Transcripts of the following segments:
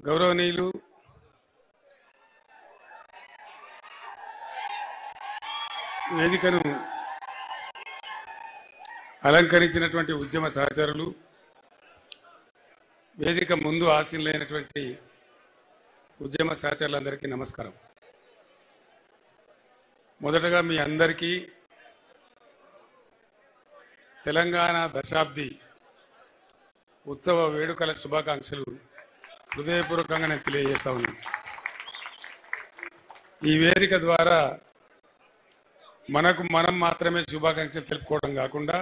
గౌరవనీయులు వేదికను అలంకరించినటువంటి ఉద్యమ సహచరులు, వేదిక ముందు ఆశీనులైనటువంటి ఉద్యమ సహచరులందరికీ నమస్కారం. మొదటగా మీ అందరికీ తెలంగాణ దశాబ్ది ఉత్సవ వేడుకల శుభాకాంక్షలు హృదయపూర్వకంగా నేను తెలియజేస్తా ఉన్నాను. ఈ వేదిక ద్వారా మనం మాత్రమే శుభాకాంక్షలు తెలుపుకోవడం కాకుండా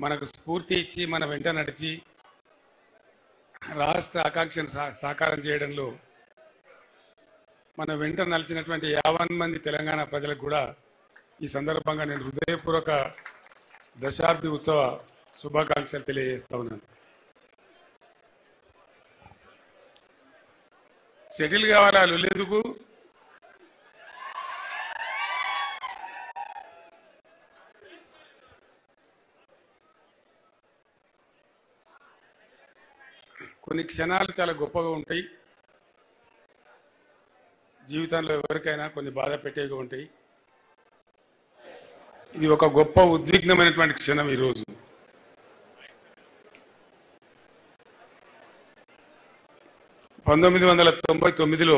మనకు స్ఫూర్తి ఇచ్చి మన వెంట నడిచి రాష్ట్ర ఆకాంక్షను సాకారం చేయడంలో మన వెంట నలిచినటువంటి 50 మంది తెలంగాణ ప్రజలకు కూడా ఈ సందర్భంగా నేను హృదయపూర్వక దశాబ్ది ఉత్సవ శుభాకాంక్షలు తెలియజేస్తా ఉన్నాను. సెటిల్ కావాలా లొల్లేందుకు? కొన్ని క్షణాలు చాలా గొప్పగా ఉంటాయి జీవితంలో, ఎవరికైనా కొన్ని బాధ పెట్టేవిగా ఉంటాయి. ఇది ఒక గొప్ప ఉద్విగ్నమైనటువంటి క్షణం. ఈరోజు 1999లో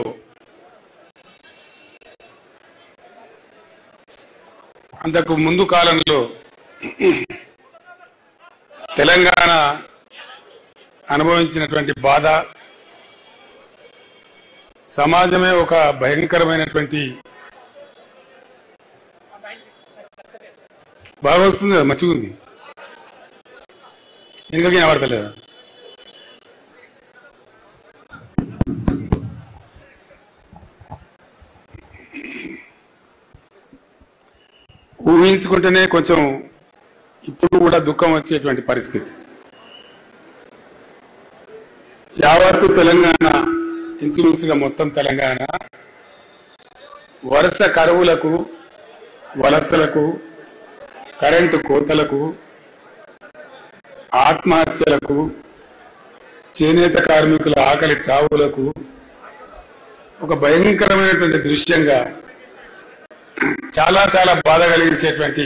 అంతకు ముందు కాలంలో తెలంగాణ అనుభవించినటువంటి బాధ, సమాజమే ఒక భయంకరమైనటువంటి బాగా వస్తుంది కదా, మంచిగా ఉంది, ఇంకా వినబడతలేదా? ఊహించుకుంటేనే కొంచెం ఇప్పుడు కూడా దుఃఖం వచ్చేటువంటి పరిస్థితి. యావత్తు తెలంగాణ, ఇంచుమించుగా మొత్తం తెలంగాణ వరుస కరువులకు, వలసలకు, కరెంటు కోతలకు, ఆత్మహత్యలకు, చేనేత కార్మికుల ఆకలి చావులకు ఒక భయంకరమైనటువంటి దృశ్యంగా, చాలా చాలా బాధ కలిగించేటువంటి,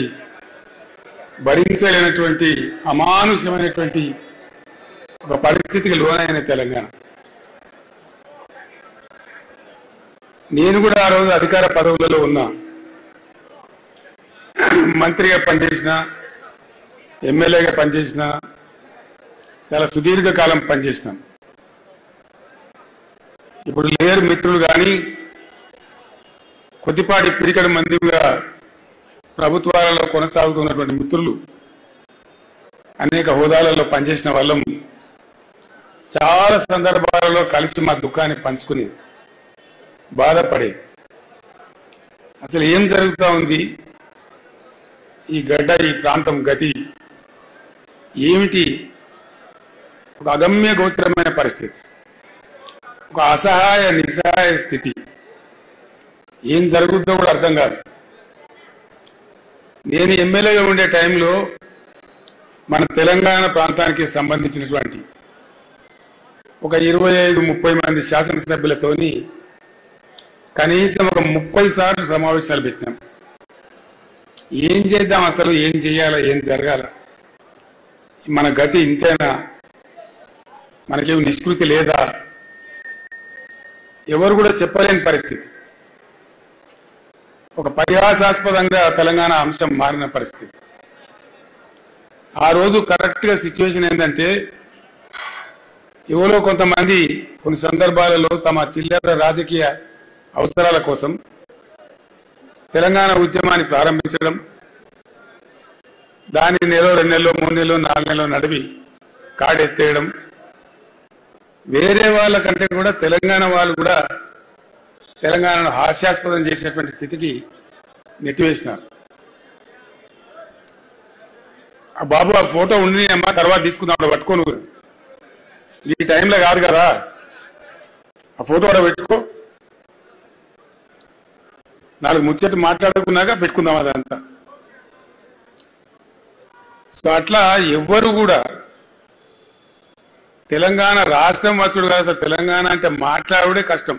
భరించలేనటువంటి అమానుషమైనటువంటి ఒక పరిస్థితికి లోనైన తెలంగాణ. నేను కూడా ఆ రోజు అధికార పదవులలో ఉన్నా, మంత్రిగా పనిచేసిన, ఎమ్మెల్యేగా పనిచేసిన, చాలా సుదీర్ఘకాలం పనిచేసినాం. ఇప్పుడు లేరు మిత్రులు, కానీ కొద్దిపాటి పిడికడ మందిగా ప్రభుత్వాలలో కొనసాగుతున్నటువంటి మిత్రులు, అనేక హోదాలలో పనిచేసిన వాళ్ళం చాలా సందర్భాలలో కలిసి మా దుఃఖాన్ని పంచుకుని బాధపడేది. అసలు ఏం జరుగుతూ ఉంది, ఈ గడ్డ, ఈ ప్రాంతం గతి ఏమిటి? ఒక అగమ్య గోచరమైన పరిస్థితి, ఒక అసహాయ నిస్సహాయ స్థితి. ఏం జరుగుతుందో కూడా అర్థం కాదు. నేను ఎమ్మెల్యేగా ఉండే టైంలో మన తెలంగాణ ప్రాంతానికి సంబంధించినటువంటి ఒక 25-30 మంది శాసనసభ్యులతోని కనీసం ఒక 30 సార్లు సమావేశాలు పెట్టినాం. ఏం చేద్దాం, అసలు ఏం చేయాలా, ఏం జరగాల, మన గతి ఇంతేనా, మనకేమి నిష్కృతి లేదా, ఎవరు కూడా చెప్పలేని పరిస్థితి. ఒక పరిహాసాస్పదంగా తెలంగాణ అంశం మారిన పరిస్థితి. ఆ రోజు కరెక్ట్గా సిచ్యువేషన్ ఏంటంటే, ఎవరో కొంతమంది కొన్ని సందర్భాలలో తమ చిల్లర రాజకీయ అవసరాల కోసం తెలంగాణ ఉద్యమాన్ని ప్రారంభించడం, దాని నెల, 2 నెలలు, 3 నెలలు, 4 నెలలు నడిపి కాడెత్తేయడం, వేరే వాళ్ళకంటే కూడా తెలంగాణ వాళ్ళు కూడా తెలంగాణను హాస్యాస్పదం చేసేటువంటి స్థితికి నెట్టివేసినారు. ఆ బాబు, ఆ ఫోటో ఉండి అమ్మా, తర్వాత తీసుకుందాం, పట్టుకోను, ఈ టైంలో కాదు కదా, ఆ ఫోటో కూడా పెట్టుకో, 4 ముచ్చట్లు మాట్లాడుకున్నాక పెట్టుకుందాం అదంతా. సో అట్లా ఎవ్వరు కూడా తెలంగాణ రాష్ట్రం వచ్చుడు కాదు, అసలు తెలంగాణ అంటే మాట్లాడుడే కష్టం.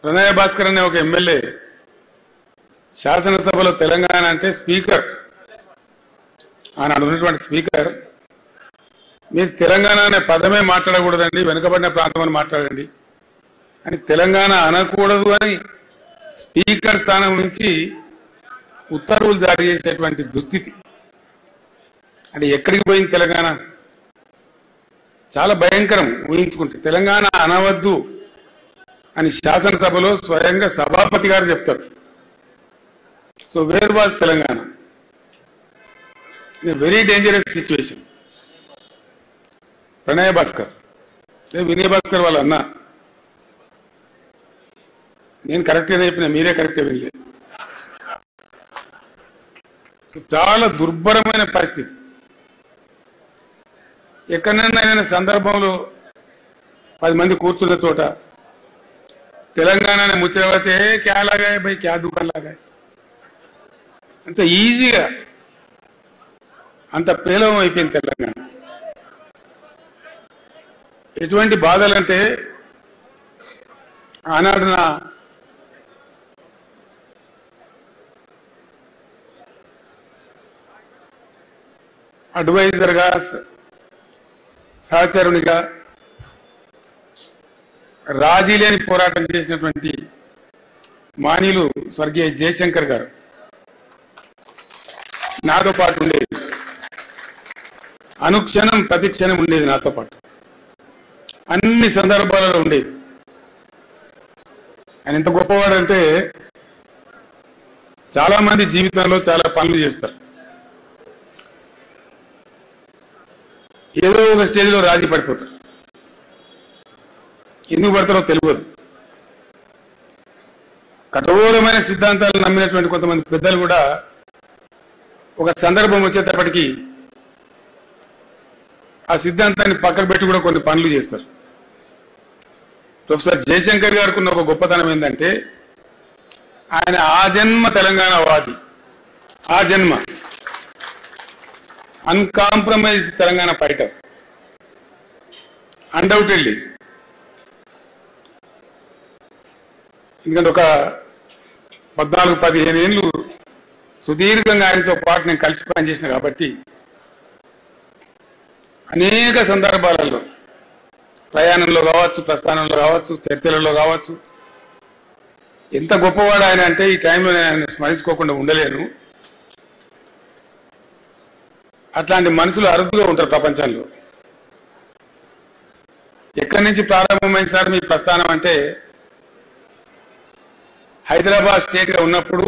ప్రణయ భాస్కర్ అనే ఒక ఎమ్మెల్యే శాసనసభలో తెలంగాణ అంటే స్పీకర్, ఆనాడు ఉన్నటువంటి స్పీకర్, మీరు తెలంగాణ అనే పదమే మాట్లాడకూడదండి, వెనుకబడిన ప్రాంతం అని మాట్లాడండి అని, తెలంగాణ అనకూడదు అని స్పీకర్ స్థానం నుంచి ఉత్తర్వులు జారీ చేసేటువంటి దుస్థితి. అంటే ఎక్కడికి పోయింది తెలంగాణ? చాలా భయంకరం ఊహించుకుంటే. తెలంగాణ అనవద్దు అని శాసనసభలో స్వయంగా సభాపతి గారు చెప్తారు. So where was Telangana? Very dangerous situation. ప్రణయ భాస్కర్, వినయ్ భాస్కర్ వాళ్ళ అన్న, నేను కరెక్ట్గానే చెప్పిన, మీరే కరెక్ట్గా వినలేదు. సో చాలా దుర్భరమైన పరిస్థితి. ఎక్కడైనా ఏదైనా సందర్భంలో 10 మంది కూర్చున్న చోట తెలంగాణ ముచ్చట క్యా లాగాయ భయ్, క్యా దుకాన్ లాగాయ, అంత ఈజీగా అంత పేలవం అయిపోయింది తెలంగాణ. ఎటువంటి బాధలంటే ఆనాడు నా అడ్వైజర్గా, సహచరునిగా రాజీ లేని పోరాటం చేసినటువంటి మాన్యులు స్వర్గీయ జయశంకర్ గారు నాతో పాటు ఉండేది. అనుక్షణం ప్రతిక్షణం ఉండేది నాతో పాటు, అన్ని సందర్భాలలో ఉండేది. ఆయన ఎంత గొప్పవాడంటే చాలా మంది జీవితంలో చాలా పనులు చేస్తారు, ఏదో ఒక స్టేజ్లో రాజీ పడిపోతారు. ఎందుకు పడతారో తెలియదు. కఠోరమైన సిద్ధాంతాలు నమ్మినటువంటి కొంతమంది పెద్దలు కూడా ఒక సందర్భం వచ్చేటప్పటికి ఆ సిద్ధాంతాన్ని పక్కకు పెట్టి కూడా కొన్ని పనులు చేస్తారు. ప్రొఫెసర్ జయశంకర్ గారికి ఉన్న ఒక గొప్పతనం ఏంటంటే ఆయన ఆజన్మ తెలంగాణ వాది, ఆజన్మ అన్కాంప్రమైజ్డ్ తెలంగాణ ఫైటర్, అన్డౌటెడ్లీ. ఎందుకంటే ఒక 14-15 ఏళ్ళు సుదీర్ఘంగా ఆయనతో పాటు నేను కలిసి పనిచేసిన కాబట్టి అనేక సందర్భాలలో, ప్రయాణంలో కావచ్చు, ప్రస్థానంలో కావచ్చు, చర్చలలో కావచ్చు, ఎంత గొప్పవాడు ఆయన అంటే ఈ టైంలో నేను ఆయన స్మరించుకోకుండా ఉండలేను. అట్లాంటి మనుషులు అరుదుగా ఉంటారు ప్రపంచంలో. ఎక్కడి నుంచి ప్రారంభమైంది సార్ మీ ప్రస్థానం అంటే, హైదరాబాద్ స్టేట్గా ఉన్నప్పుడు,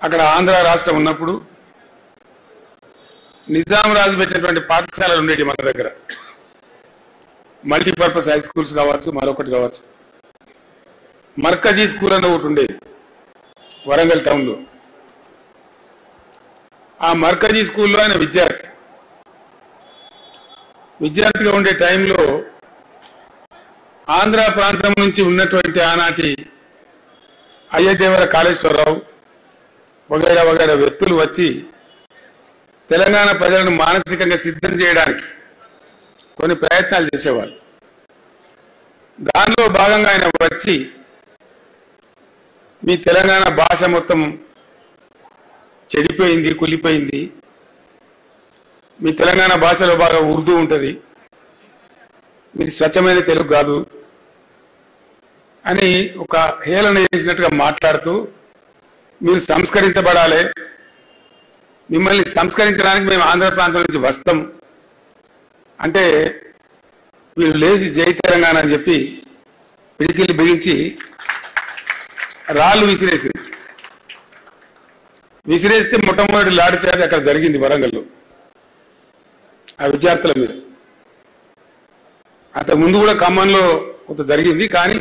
అక్కడ ఆంధ్ర రాష్ట్రం ఉన్నప్పుడు నిజాం రాజు పెట్టినటువంటి పాఠశాలలు ఉండేవి మన దగ్గర. మల్టీపర్పస్ హై స్కూల్స్ కావచ్చు, మరొకటి కావచ్చు. మర్కజీ స్కూల్ అన్న ఒకటి ఉండేది వరంగల్ టౌన్లో. ఆ మర్కజీ స్కూల్లో ఆయన విద్యార్థిగా ఉండే టైంలో ఆంధ్ర ప్రాంతం నుంచి ఉన్నటువంటి ఆనాటి అయ్యదేవర కాళేశ్వరరావు వగైరా వగైరా వ్యక్తులు వచ్చి తెలంగాణ ప్రజలను మానసికంగా సిద్ధం చేయడానికి కొన్ని ప్రయత్నాలు చేసేవాళ్ళు. దానిలో భాగంగా ఆయన వచ్చి మీ తెలంగాణ భాష మొత్తం చెడిపోయింది, కులిపోయింది, మీ తెలంగాణ భాషలో బాగా ఉర్దూ ఉంటుంది, మీది స్వచ్ఛమైన తెలుగు కాదు అని ఒక హేళన చేసినట్టుగా మాట్లాడుతూ, మీరు సంస్కరించబడాలి, మిమ్మల్ని సంస్కరించడానికి మేము ఆంధ్ర ప్రాంతం నుంచి వస్తాం అంటే వీళ్ళు లేచి జై తెలంగాణ అని చెప్పి పిడికిలు బిగించి రాళ్ళు విసిరేస్తే మొట్టమొదటి లాఠీ చార్జ్ అక్కడ జరిగింది వరంగల్లో ఆ విద్యార్థుల మీద. అంతకుముందు కూడా ఖమ్మంలో కొంత జరిగింది, కానీ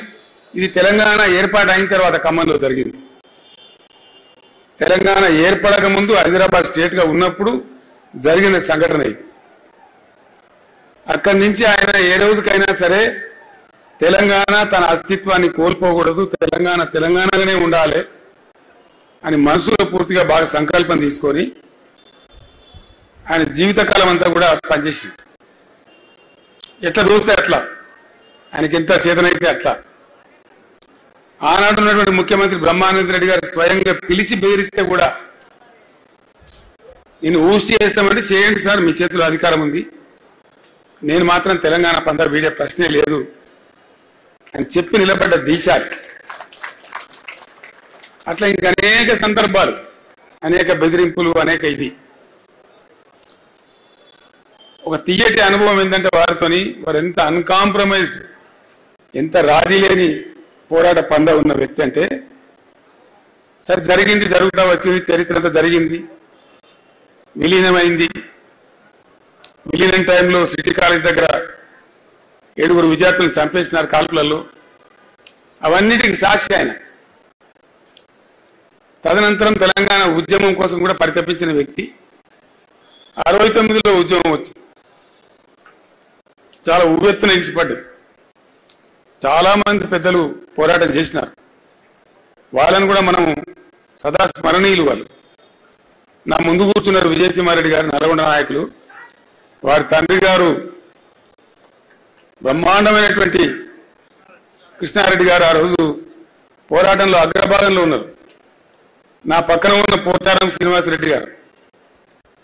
ఇది తెలంగాణ ఏర్పాటు అయిన తర్వాత ఖమ్మంలో జరిగింది. తెలంగాణ ఏర్పడక ముందు హైదరాబాద్ స్టేట్గా ఉన్నప్పుడు జరిగిన సంఘటన ఇది. అక్కడి నుంచి ఆయన ఏ రోజుకైనా సరే తెలంగాణ తన అస్తిత్వాన్ని కోల్పోకూడదు, తెలంగాణ తెలంగాణగానే ఉండాలి అని మనసులో పూర్తిగా బాగా సంకల్పం తీసుకొని ఆయన జీవితకాలం అంతా కూడా పనిచేసి ఎట్లా దోస్తే అట్లా ఆయనకి ఎంత చేతనైతే అట్లా ఆనాడు ఉన్నటువంటి ముఖ్యమంత్రి బ్రహ్మానంద రెడ్డి గారు స్వయంగా పిలిచి బెదిరిస్తే కూడా నేను ఊసి చేస్తామంటే చేయండి సార్, మీ చేతిలో అధికారం ఉంది, నేను మాత్రం తెలంగాణ పందా వీడే ప్రశ్నే లేదు అని చెప్పి నిలబడ్డ దీశాలు. అట్లా ఇంకా అనేక సందర్భాలు, అనేక బెదిరింపులు, అనేక ఇది. ఒక తీయటి అనుభవం ఏంటంటే వారితోని వారు ఎంత అన్కాంప్రమైజ్డ్, ఎంత రాజీ లేని పోరాట పంద ఉన్న వ్యక్తి అంటే, సరే జరిగింది, జరుగుతూ వచ్చింది, చరిత్ర అంతా జరిగింది, విలీనమైంది. విలీనం టైంలో సిటీ కాలేజ్ దగ్గర 7 విద్యార్థులను చంపేసినారు కాల్పులలో. అవన్నిటికి సాక్షి ఆయన. తదనంతరం తెలంగాణ ఉద్యమం కోసం కూడా పరితపించిన వ్యక్తి. 69లో ఉద్యమం వచ్చింది, చాలా ఉవ్వెత్తున ఎగిసిపడ్డది. చాలా మంది పెద్దలు పోరాటం చేసినారు, వాళ్ళని కూడా మనం సదా స్మరణీయులు. వాళ్ళు నా ముందు కూర్చున్నారు విజయసింహారెడ్డి గారు, నల్గొండ నాయకులు. వారి తండ్రి గారు బ్రహ్మాండమైనటువంటి కృష్ణారెడ్డి గారు ఆ రోజు పోరాటంలో అగ్రభాగంలో ఉన్నారు. నా పక్కన ఉన్న పోచారం శ్రీనివాసరెడ్డి గారు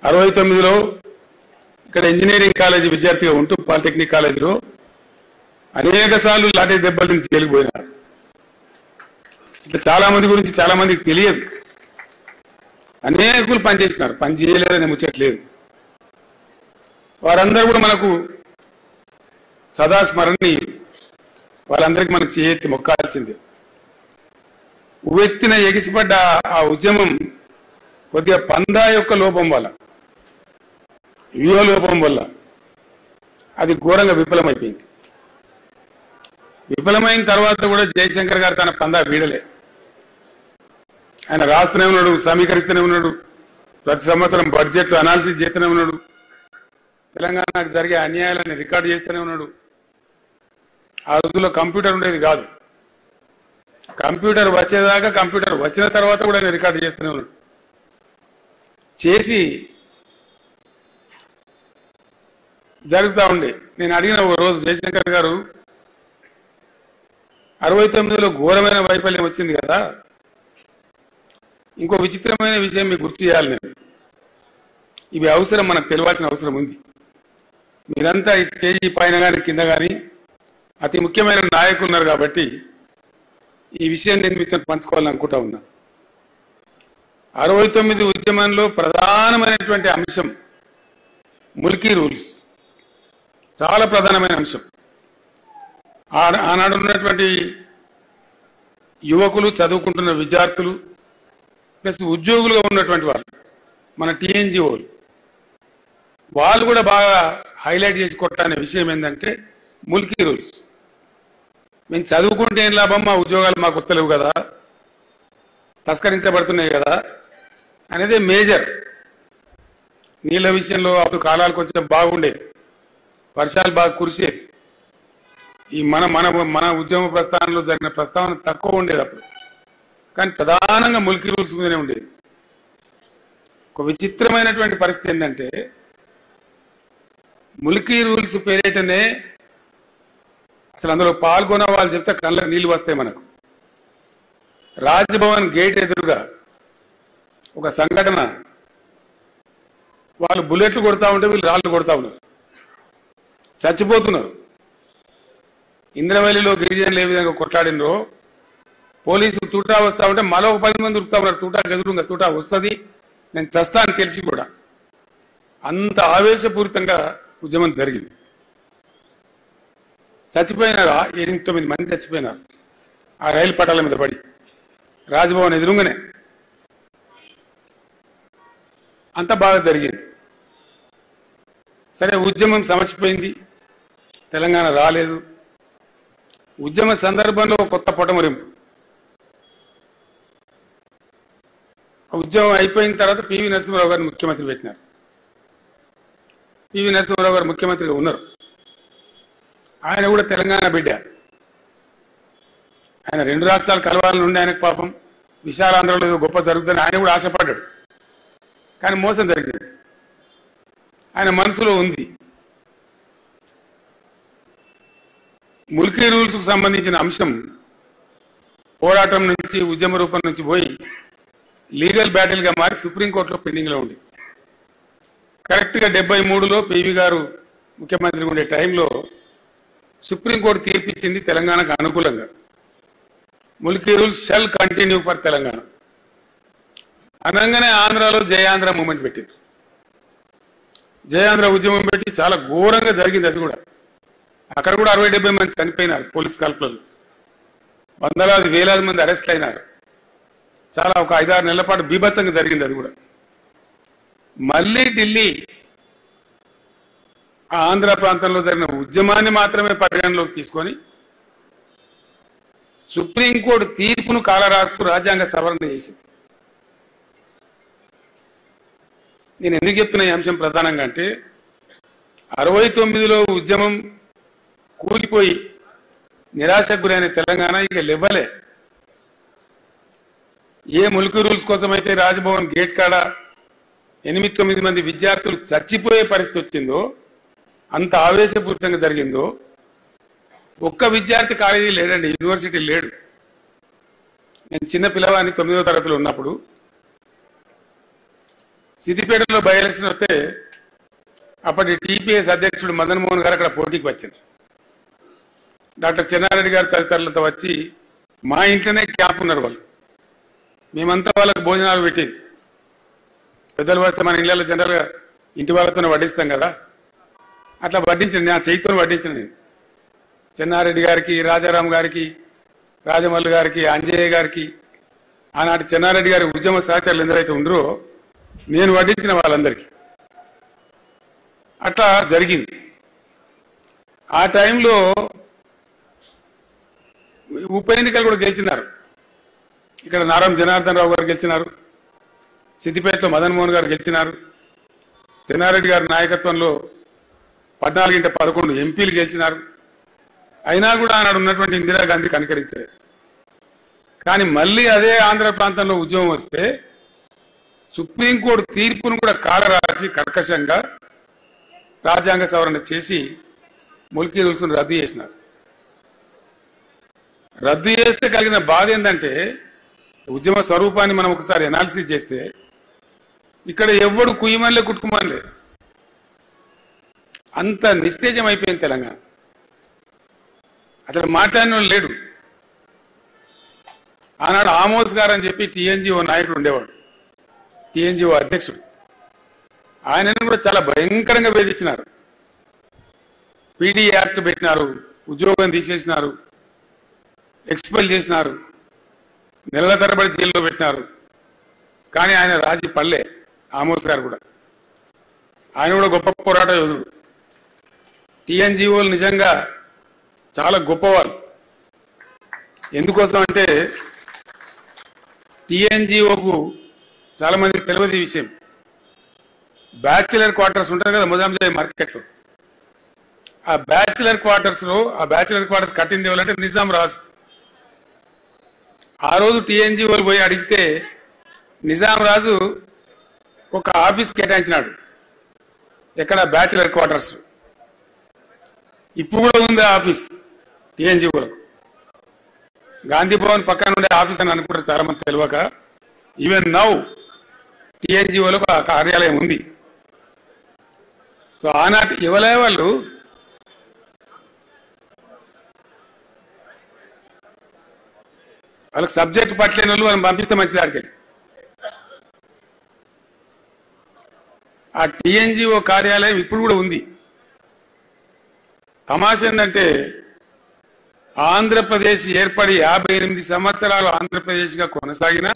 69లో ఇక్కడ ఇంజనీరింగ్ కాలేజీ విద్యార్థిగా ఉంటూ పాలిటెక్నిక్ కాలేజీలో అనేక సార్లు లాఠీ దెబ్బల నుంచి తేలిపోయినారు. ఇట్లా చాలా మంది గురించి చాలా మందికి తెలియదు. అనేకులు పనిచేసినారు, పని చేయలేదని ముచ్చట్లేదు. వారందరూ కూడా మనకు సదా స్మరణీయులు. వాళ్ళందరికీ మనం చేయెత్తి మొక్కాల్సిందే. ఉవ్వెత్తిన ఎగిసిపడ్డ ఆ ఉద్యమం కొద్దిగా పందా యొక్క లోపం వల్ల, వ్యూహ లోపం వల్ల అది ఘోరంగా విఫలమైపోయింది. విఫలమైన తర్వాత కూడా జయశంకర్ గారు తన పందా వీడలే. ఆయన రాస్తూనే ఉన్నాడు, సమీకరిస్తూనే ఉన్నాడు, ప్రతి సంవత్సరం బడ్జెట్లు అనాలిసిస్ చేస్తూనే ఉన్నాడు, తెలంగాణకు జరిగే అన్యాయాలను రికార్డు చేస్తూనే ఉన్నాడు. ఆ రోజుల్లో కంప్యూటర్ ఉండేది కాదు. కంప్యూటర్ వచ్చేదాకా, కంప్యూటర్ వచ్చిన తర్వాత కూడా ఆయన రికార్డు చేస్తూనే ఉన్నాడు. చేసి జరుగుతూ ఉండే. నేను అడిగిన ఒక రోజు జయశంకర్ గారు 69లో ఘోరమైన వైఫల్యం వచ్చింది కదా, ఇంకో విచిత్రమైన విషయం మీకు గుర్తు చేయాలి నేను. ఇవి అవసరం, మనకు తెలియాల్సిన అవసరం ఉంది. మీరంతా ఈ స్టేజీ పైన కానీ కింద కానీ అతి ముఖ్యమైన నాయకులు ఉన్నారు కాబట్టి ఈ విషయం నేను మీతో పంచుకోవాలనుకుంటా ఉన్నా. 69 ఉద్యమంలో ప్రధానమైనటువంటి అంశం ముల్కీ రూల్స్, చాలా ప్రధానమైన అంశం. ఆనాడు ఉన్నటువంటి యువకులు, చదువుకుంటున్న విద్యార్థులు, ప్లస్ ఉద్యోగులుగా ఉన్నటువంటి వాళ్ళు, మన టీఎన్జిఓలు, వాళ్ళు కూడా బాగా హైలైట్ చేసి కొట్టాలనే విషయం ఏంటంటే ముల్కీ రూల్స్. మేము చదువుకుంటే ఏం లాభం, మా ఉద్యోగాలు మాకు వస్తలేవు కదా, తస్కరించబడుతున్నాయి కదా అనేది మేజర్. నీళ్ళ విషయంలో అప్పుడు కాలాలు కొంచెం బాగుండేది, వర్షాలు బాగా కురిసేది. ఈ మన మన మన ఉద్యమ ప్రస్థానంలో జరిగిన ప్రస్తావన తక్కువ ఉండేది అప్పుడు, కానీ ప్రధానంగా ముల్కీ రూల్స్ మీదనే ఉండేది. ఒక విచిత్రమైనటువంటి పరిస్థితి ఏంటంటే ముల్కీ రూల్స్ పేరేటనే అసలు అందులో పాల్గొన్న వాళ్ళు చెప్తే కళ్ళకి నీళ్ళు వస్తాయి మనకు. రాజ్భవన్ గేట్ ఎదురుగా ఒక సంఘటన, వాళ్ళు బుల్లెట్లు కొడతా ఉంటే వీళ్ళు రాళ్ళు కొడతా ఉన్నారు, చచ్చిపోతున్నారు. ఇంద్రవల్లిలో గిరిజనులు ఏ విధంగా కొట్లాడినరో, పోలీసులు తూటా వస్తూ ఉంటే మరో 10 మంది ఉరుకుతా ఉన్నారు, తూటా ఎదురుగా తూటా వస్తుంది, నేను చస్తా అని తెలిసి కూడా. అంత ఆవేశపూరితంగా ఉద్యమం జరిగింది. చచ్చిపోయినారు, 8-9 మంది చచ్చిపోయినారు ఆ రైలు పట్టాల మీద పడి, రాజ్భవన్ ఎదురుగానే. అంత బాగా జరిగింది. సరే, ఉద్యమం సమసిపోయింది, తెలంగాణ రాలేదు. ఉద్యమ సందర్భంలో కొత్త పొటమరింపు. ఉద్యమం అయిపోయిన తర్వాత పివి నరసింహారావు గారిని ముఖ్యమంత్రి పెట్టినారు. పివి నరసింహారావు గారు ముఖ్యమంత్రిగా ఉన్నారు. ఆయన కూడా తెలంగాణ బిడ్డ. ఆయన 2 రాష్ట్రాలు కలవాలని ఉండే ఆయనకు పాపం, విశాలాంధ్రలో ఏదో గొప్ప జరుగుతుందని ఆయన కూడా ఆశపడ్డాడు. కానీ మోసం జరిగింది. ఆయన మనసులో ఉంది. ముల్కీ రూల్స్కు సంబంధించిన అంశం పోరాటం నుంచి ఉద్యమ రూపం నుంచి పోయి లీగల్ బ్యాటిల్గా మారి సుప్రీంకోర్టులో పెండింగ్లో ఉంది. కరెక్ట్గా 73లో పివి గారు ముఖ్యమంత్రిగా ఉండే టైంలో సుప్రీంకోర్టు తీర్పిచ్చింది తెలంగాణకు అనుకూలంగా. Mulki rules shall continue for Telangana అనగానే ఆంధ్రాలో జయాంధ్ర మూమెంట్ పెట్టింది. జయాంధ్ర ఉద్యమం పెట్టి చాలా ఘోరంగా జరిగింది. అది కూడా అక్కడ కూడా 60-70 మంది చనిపోయినారు. పోలీస్ కాల్పులలో వందలాది వేలాది మంది అరెస్ట్ అయినారు. చాలా ఒక 5-6 నెలల పాటు బీభత్సంగా జరిగింది. అది కూడా మళ్ళీ ఢిల్లీ ఆ ఆంధ్ర ప్రాంతంలో జరిగిన ఉద్యమాన్ని మాత్రమే పరిగణలోకి తీసుకొని సుప్రీంకోర్టు తీర్పును కాలరాస్తూ రాజ్యాంగ సవరణ చేసింది. నేను ఎందుకు చెప్తున్నా ఈ అంశం ప్రధానంగా అంటే 69లో ఉద్యమం కూలిపోయి నిరాశకు గురైన తెలంగాణ ఇక లేవలే. ఏ ముల్కీ రూల్స్ కోసమైతే రాజ్భవన్ గేట్ కాడ 8-9 మంది విద్యార్థులు చచ్చిపోయే పరిస్థితి వచ్చిందో, అంత ఆవేశపూరితంగా జరిగిందో, ఒక్క విద్యార్థి కాలేజీ లేడండి, యూనివర్సిటీ లేడు. నేను చిన్న పిల్లవాడిని 9వ తరగతిలో ఉన్నప్పుడు సిద్దిపేటలో బై ఎలక్షన్ వస్తే అప్పటి టీపీఎస్ అధ్యక్షుడు మదన్ మోహన్ గారు అక్కడ పోటీకి వచ్చారు. డాక్టర్ చెన్నారెడ్డి గారు తదితరులతో వచ్చి మా ఇంట్లోనే క్యాంప్ ఉన్నారు వాళ్ళు. మేమంతా వాళ్ళకు భోజనాలు పెట్టేది. పెద్దలు వస్తే మన ఇళ్ళలో జనరల్గా ఇంటి వాళ్ళతోనే వడ్డిస్తాం కదా, అట్లా వడ్డించండి. నా చేతితో వడ్డించండి. నేను చెన్నారెడ్డి గారికి, రాజారాం గారికి, రాజమల్లు గారికి, అంజయ్య గారికి, ఆనాటి చెన్నారెడ్డి గారి ఉద్యమ సహచరులు ఎందరైతే ఉండరో నేను వడ్డించిన వాళ్ళందరికీ. అట్లా జరిగింది. ఆ టైంలో ఉప ఎన్నికలు కూడా గెలిచినారు. ఇక్కడ నారాయణ జనార్దన్ రావు గారు గెలిచినారు, సిద్దిపేటలో మదన్ మోహన్ గారు గెలిచినారు, చెన్నారెడ్డి గారి నాయకత్వంలో 14-11 ఎంపీలు గెలిచినారు. అయినా కూడా ఆనాడు ఉన్నటువంటి ఇందిరాగాంధీ కనికరించారు. కానీ మళ్ళీ అదే ఆంధ్ర ప్రాంతంలో ఉద్యమం వస్తే సుప్రీంకోర్టు తీర్పును కూడా కాలరాసి కర్కశంగా రాజ్యాంగ సవరణ చేసి ముల్కీ రూల్స్ను రద్దు చేసినారు. రద్దు చేస్తే కలిగిన బాధ ఏంటంటే ఉద్యమ స్వరూపాన్ని మనం ఒకసారి అనాలిసిస్ చేస్తే ఇక్కడ ఎవ్వడు కుయ్యమనిలే కుట్టుకుమనిలే, అంత నిస్తేజం అయిపోయింది తెలంగాణ. అసలు మాట్లాడిన లేడు. ఆనాడు ఆమోస్ గారు అని చెప్పి టీఎన్జిఓ నాయకుడు ఉండేవాడు, టీఎన్జిఓ అధ్యక్షుడు. ఆయనను కూడా చాలా భయంకరంగా వేధించినారు. పీడీ యాక్ట్ పెట్టినారు, ఉద్యోగం తీసేసినారు, ఎక్స్పెల్ చేసినారు, నెలల తరబడి జైల్లో పెట్టినారు. కానీ ఆయన రాజీ పల్లె. ఆమోస్ గారు కూడా, ఆయన కూడా గొప్ప పోరాట యోధుడు. టీఎన్జిఓలు నిజంగా చాలా గొప్పవాళ్ళు. ఎందుకోసం అంటే టీఎన్జిఓకు చాలా మందికి తెలియదు ఈ విషయం. బ్యాచిలర్ క్వార్టర్స్ ఉంటారు కదా మొజాంబిక్ మార్కెట్లో, ఆ బ్యాచిలర్ క్వార్టర్స్ కట్టింది ఎవరంటే నిజాం రాజు. ఆ రోజు టీఎన్జిఓలు పోయి అడిగితే నిజాం రాజు ఒక ఆఫీస్ కేటాయించినాడు. ఎక్కడ? Bachelor quarters. ఇప్పుడు కూడా ఉంది ఆ ఆఫీస్ టీఎన్జిఓలకు. గాంధీ భవన్ పక్కన ఉండే ఆఫీస్ అని అనుకుంటారు చాలా మంది తెలియక. ఈవెన్ నౌ టీఎన్జిఓలకు ఆ కార్యాలయం ఉంది. సో ఆనాటి ఇవ్వలే వాళ్ళు వాళ్ళకి సబ్జెక్ట్ పట్టలేని వాళ్ళు మనం పంపిస్తే మంచిది. ఆడికెళ్ళి ఆ టీఎన్జిఓ కార్యాలయం ఇప్పుడు కూడా ఉంది. తమాష ఏంటంటే ఆంధ్రప్రదేశ్ ఏర్పడి 58 సంవత్సరాలు ఆంధ్రప్రదేశ్గా కొనసాగిన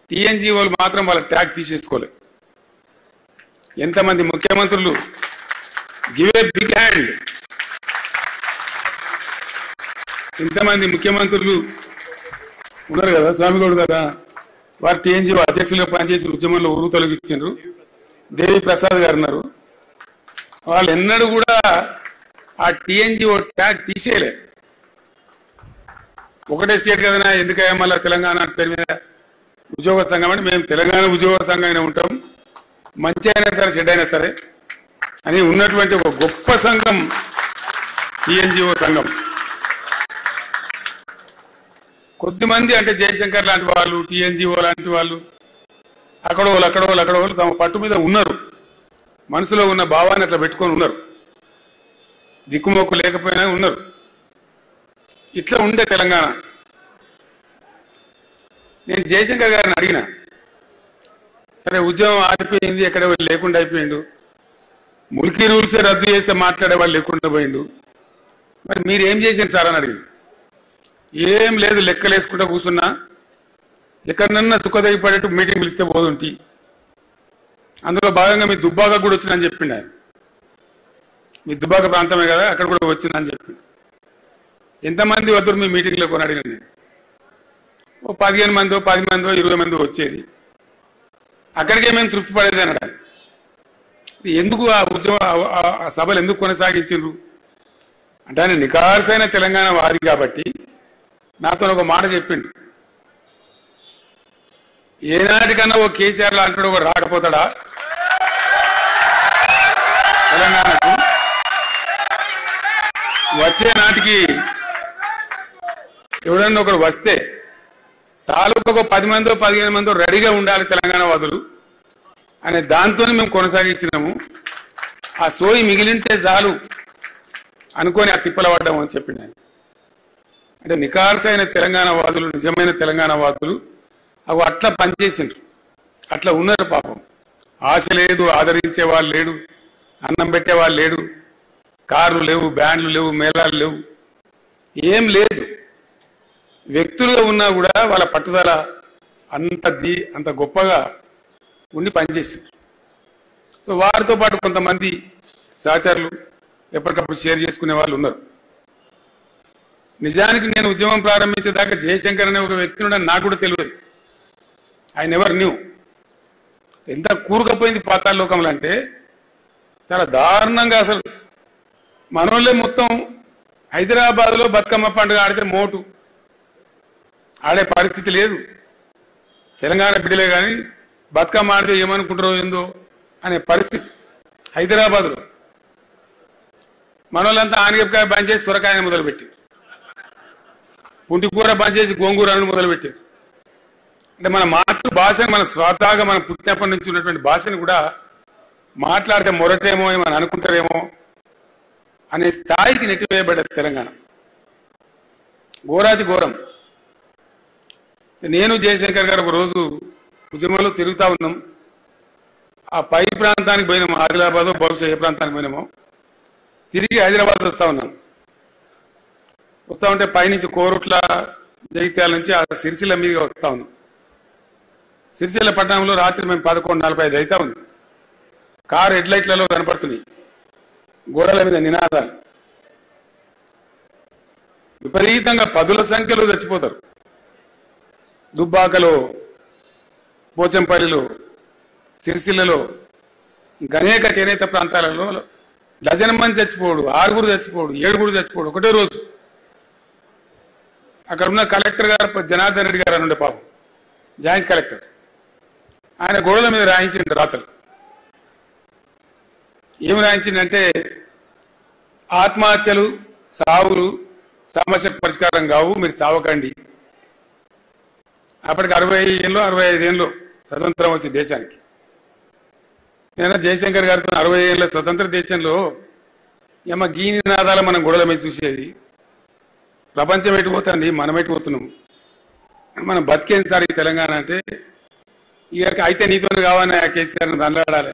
టీఎన్జిఓలు మాత్రం వాళ్ళ ట్యాగ్ తీసేసుకోలేదు. ఎంతమంది ముఖ్యమంత్రులు, గివ్ ఏ బిగ్ హ్యాండ్, ఇంతమంది ముఖ్యమంత్రులు ఉన్నారు కదా, స్వామిగౌడ్ కదా, వారు టీఎన్జిఓ అధ్యక్షులుగా పనిచేసి ఉద్యమంలో ఉరువు తొలగించారు. దేవి ప్రసాద్ గారు ఉన్నారు. వాళ్ళు ఎన్నడూ కూడా ఆ టీఎన్జిఓ ట్యాగ్ తీసేయలే. ఒకటే స్టేట్ కదనా, ఎందుకయ్యా మళ్ళీ తెలంగాణ పేరు మీద ఉద్యోగ సంఘం అంటే మేము తెలంగాణ ఉద్యోగ సంఘంగానే ఉంటాం, మంచి అయినా సరే చెడ్డ అయినా సరే అని ఉన్నటువంటి ఒక గొప్ప సంఘం టీఎన్జిఓ సంఘం. కొద్దిమంది అంటే జయశంకర్ లాంటి వాళ్ళు, టీఎన్జిఓ లాంటి వాళ్ళు అక్కడ వాళ్ళు తమ పట్టు మీద ఉన్నారు, మనసులో ఉన్న భావాన్ని అట్లా పెట్టుకొని ఉన్నారు, దిక్కుమొక్కు లేకపోయినా ఉన్నారు. ఇట్లా ఉండే తెలంగాణ. నేను జయశంకర్ గారిని అడిగిన, సరే ఉద్యమం ఆడిపోయింది, ఎక్కడ లేకుండా అయిపోయిండు, ముల్కీ రూల్స్ రద్దు చేస్తే మాట్లాడే వాళ్ళు లేకుండా పోయిండు, మరి మీరు ఏం చేశారు సార్ అని అడిగింది. ఏం లేదు, లెక్కలేసుకుంటా కూర్చున్నా, ఎక్కడన్నా సుఖదగి పడేట్టు మీటింగ్ పిలిస్తే పోదుంటి, అందులో భాగంగా మీ దుబ్బాక కూడా వచ్చిందని చెప్పిండు ఆయన. మీ దుబ్బాక ప్రాంతమే కదా, అక్కడ కూడా వచ్చిందని చెప్పిండు. ఎంతమంది వద్దరు మీ మీటింగ్లో కొని అడిగిన నేను. ఓ 15 మందో 10 మందో 20 మందో వచ్చేది, అక్కడికే మేము తృప్తి పడేది అన్నాడు. ఎందుకు ఆ ఉద్యమ ఆ సభలు ఎందుకు కొనసాగించారు అంటే ఆయన నికార్సైన తెలంగాణ వాది కాబట్టి నాతో ఒక మాట చెప్పిండు, ఏనాటికన్నా ఓ కేసీఆర్ లాంటి ఒక రాకపోతాడా తెలంగాణకు, వచ్చే నాటికి ఎవడన్నా ఒకడు వస్తే తాలూకు 10 మందో 15 మందో రెడీగా ఉండాలి తెలంగాణ వాదులు అనే దాంతోనే మేము కొనసాగించినాము. ఆ సోయి మిగిలింటే చాలు అనుకొని ఆ తిప్పల పడ్డాము అని చెప్పిండు ఆయన. అంటే నికార్సైన తెలంగాణ వాదులు, నిజమైన తెలంగాణ వాదులు అవి అట్లా పనిచేసిండ్రు, అట్లా ఉన్నారు. పాపం ఆశ లేదు, ఆదరించే వాళ్ళు లేడు, అన్నం పెట్టేవాళ్ళు లేడు, కార్లు లేవు, బ్యాండ్లు లేవు, మేళాలు లేవు, ఏం లేదు. వ్యక్తులుగా ఉన్నా కూడా వాళ్ళ పట్టుదల అంత గొప్పగా ఉండి పనిచేసింది. సో వారితో పాటు కొంతమంది సహచరులు ఎప్పటికప్పుడు షేర్ చేసుకునే వాళ్ళు ఉన్నారు. నిజానికి నేను ఉద్యమం ప్రారంభించేదాకా జయశంకర్ అనే ఒక వ్యక్తి ఉండని నాకు కూడా తెలియదు. I never knew. ఎంత కూరుకపోయింది పాతాళ లోకంలో అంటే చాలా దారుణంగా. అసలు మనోళ్ళే మొత్తం హైదరాబాద్లో బతుకమ్మ పండుగ ఆడితే మోటు ఆడే పరిస్థితి లేదు. తెలంగాణ బిడ్డలే కానీ బతుకమ్మ ఆడితే ఏమనుకుంటారో ఏందో అనే పరిస్థితి హైదరాబాద్లో. మనోళ్ళంతా ఆనగకాయ బంద్ చేసి సొరకాయని మొదలుపెట్టి, పుంటికూర బంద్ చేసి గోంగూరను మొదలుపెట్టారు. అంటే మన మాతృభాషను, మన స్వార్థాగా మనం పుట్టినప్పటి నుంచి ఉన్నటువంటి భాషను కూడా మాట్లాడితే మొరటేమో ఏమని అనుకుంటారేమో అనే స్థాయికి నెట్టివేయబడ్డది తెలంగాణ. ఘోరాతి ఘోరం. నేను జయశంకర్ గారు ఒక రోజు ఉద్యమంలో తిరుగుతూ ఉన్నాం. ఆ పై ప్రాంతానికి పోయినాము, ఆదిలాబాద్ బహుశా ఏ ప్రాంతానికి పోయినామో. తిరిగి హైదరాబాద్ వస్తూ ఉన్నాం. వస్తూ ఉంటే పైనుంచి కోరుట్ల, జగిత్యాల నుంచి ఆ సిరిసిల్ల మీదుగా వస్తూ ఉన్నాం. సిరిసిల్ల పట్టణంలో రాత్రి మేము 11:45 అవుతా ఉంది. కారు హెడ్లైట్లలో కనపడుతున్నాయి, గోడల మీద నినాదాలు. విపరీతంగా 10ల సంఖ్యలో చచ్చిపోతారు. దుబ్బాకలో, పోచంపల్లిలో, సిరిసిల్లలో, ఇంకా అనేక చేనేత ప్రాంతాలలో డజన్ మంది చచ్చిపోడు, 6 చచ్చిపోడు, 7 చచ్చిపోడు ఒకటే రోజు. అక్కడ ఉన్న కలెక్టర్ గారు జనార్దన్ రెడ్డి గారు అని ఉండే పాపం, జాయింట్ కలెక్టర్, ఆయన గోడల మీద రాయించిండు రాతలు. ఏమి రాయించిందంటే ఆత్మహత్యలు, సావులు సమస్య పరిష్కారం కావు, మీరు చావకండి. అప్పటికి 60 ఏళ్ళు 65 ఏళ్ళు స్వతంత్రం వచ్చి దేశానికి. నేను జయశంకర్ గారితో 60 ఏళ్ళ స్వతంత్ర దేశంలో ఏమో గీ నినాదాలు మనం గొడవల మీద చూసేది. ప్రపంచం ఎటుపోతుంది, మనం ఎటుపోతున్నాం, మనం బతికేం సార్ ఈ తెలంగాణ అంటే. ఇక అయితే నీతో కావాలని ఆ కేసీఆర్ను దండాడాలి,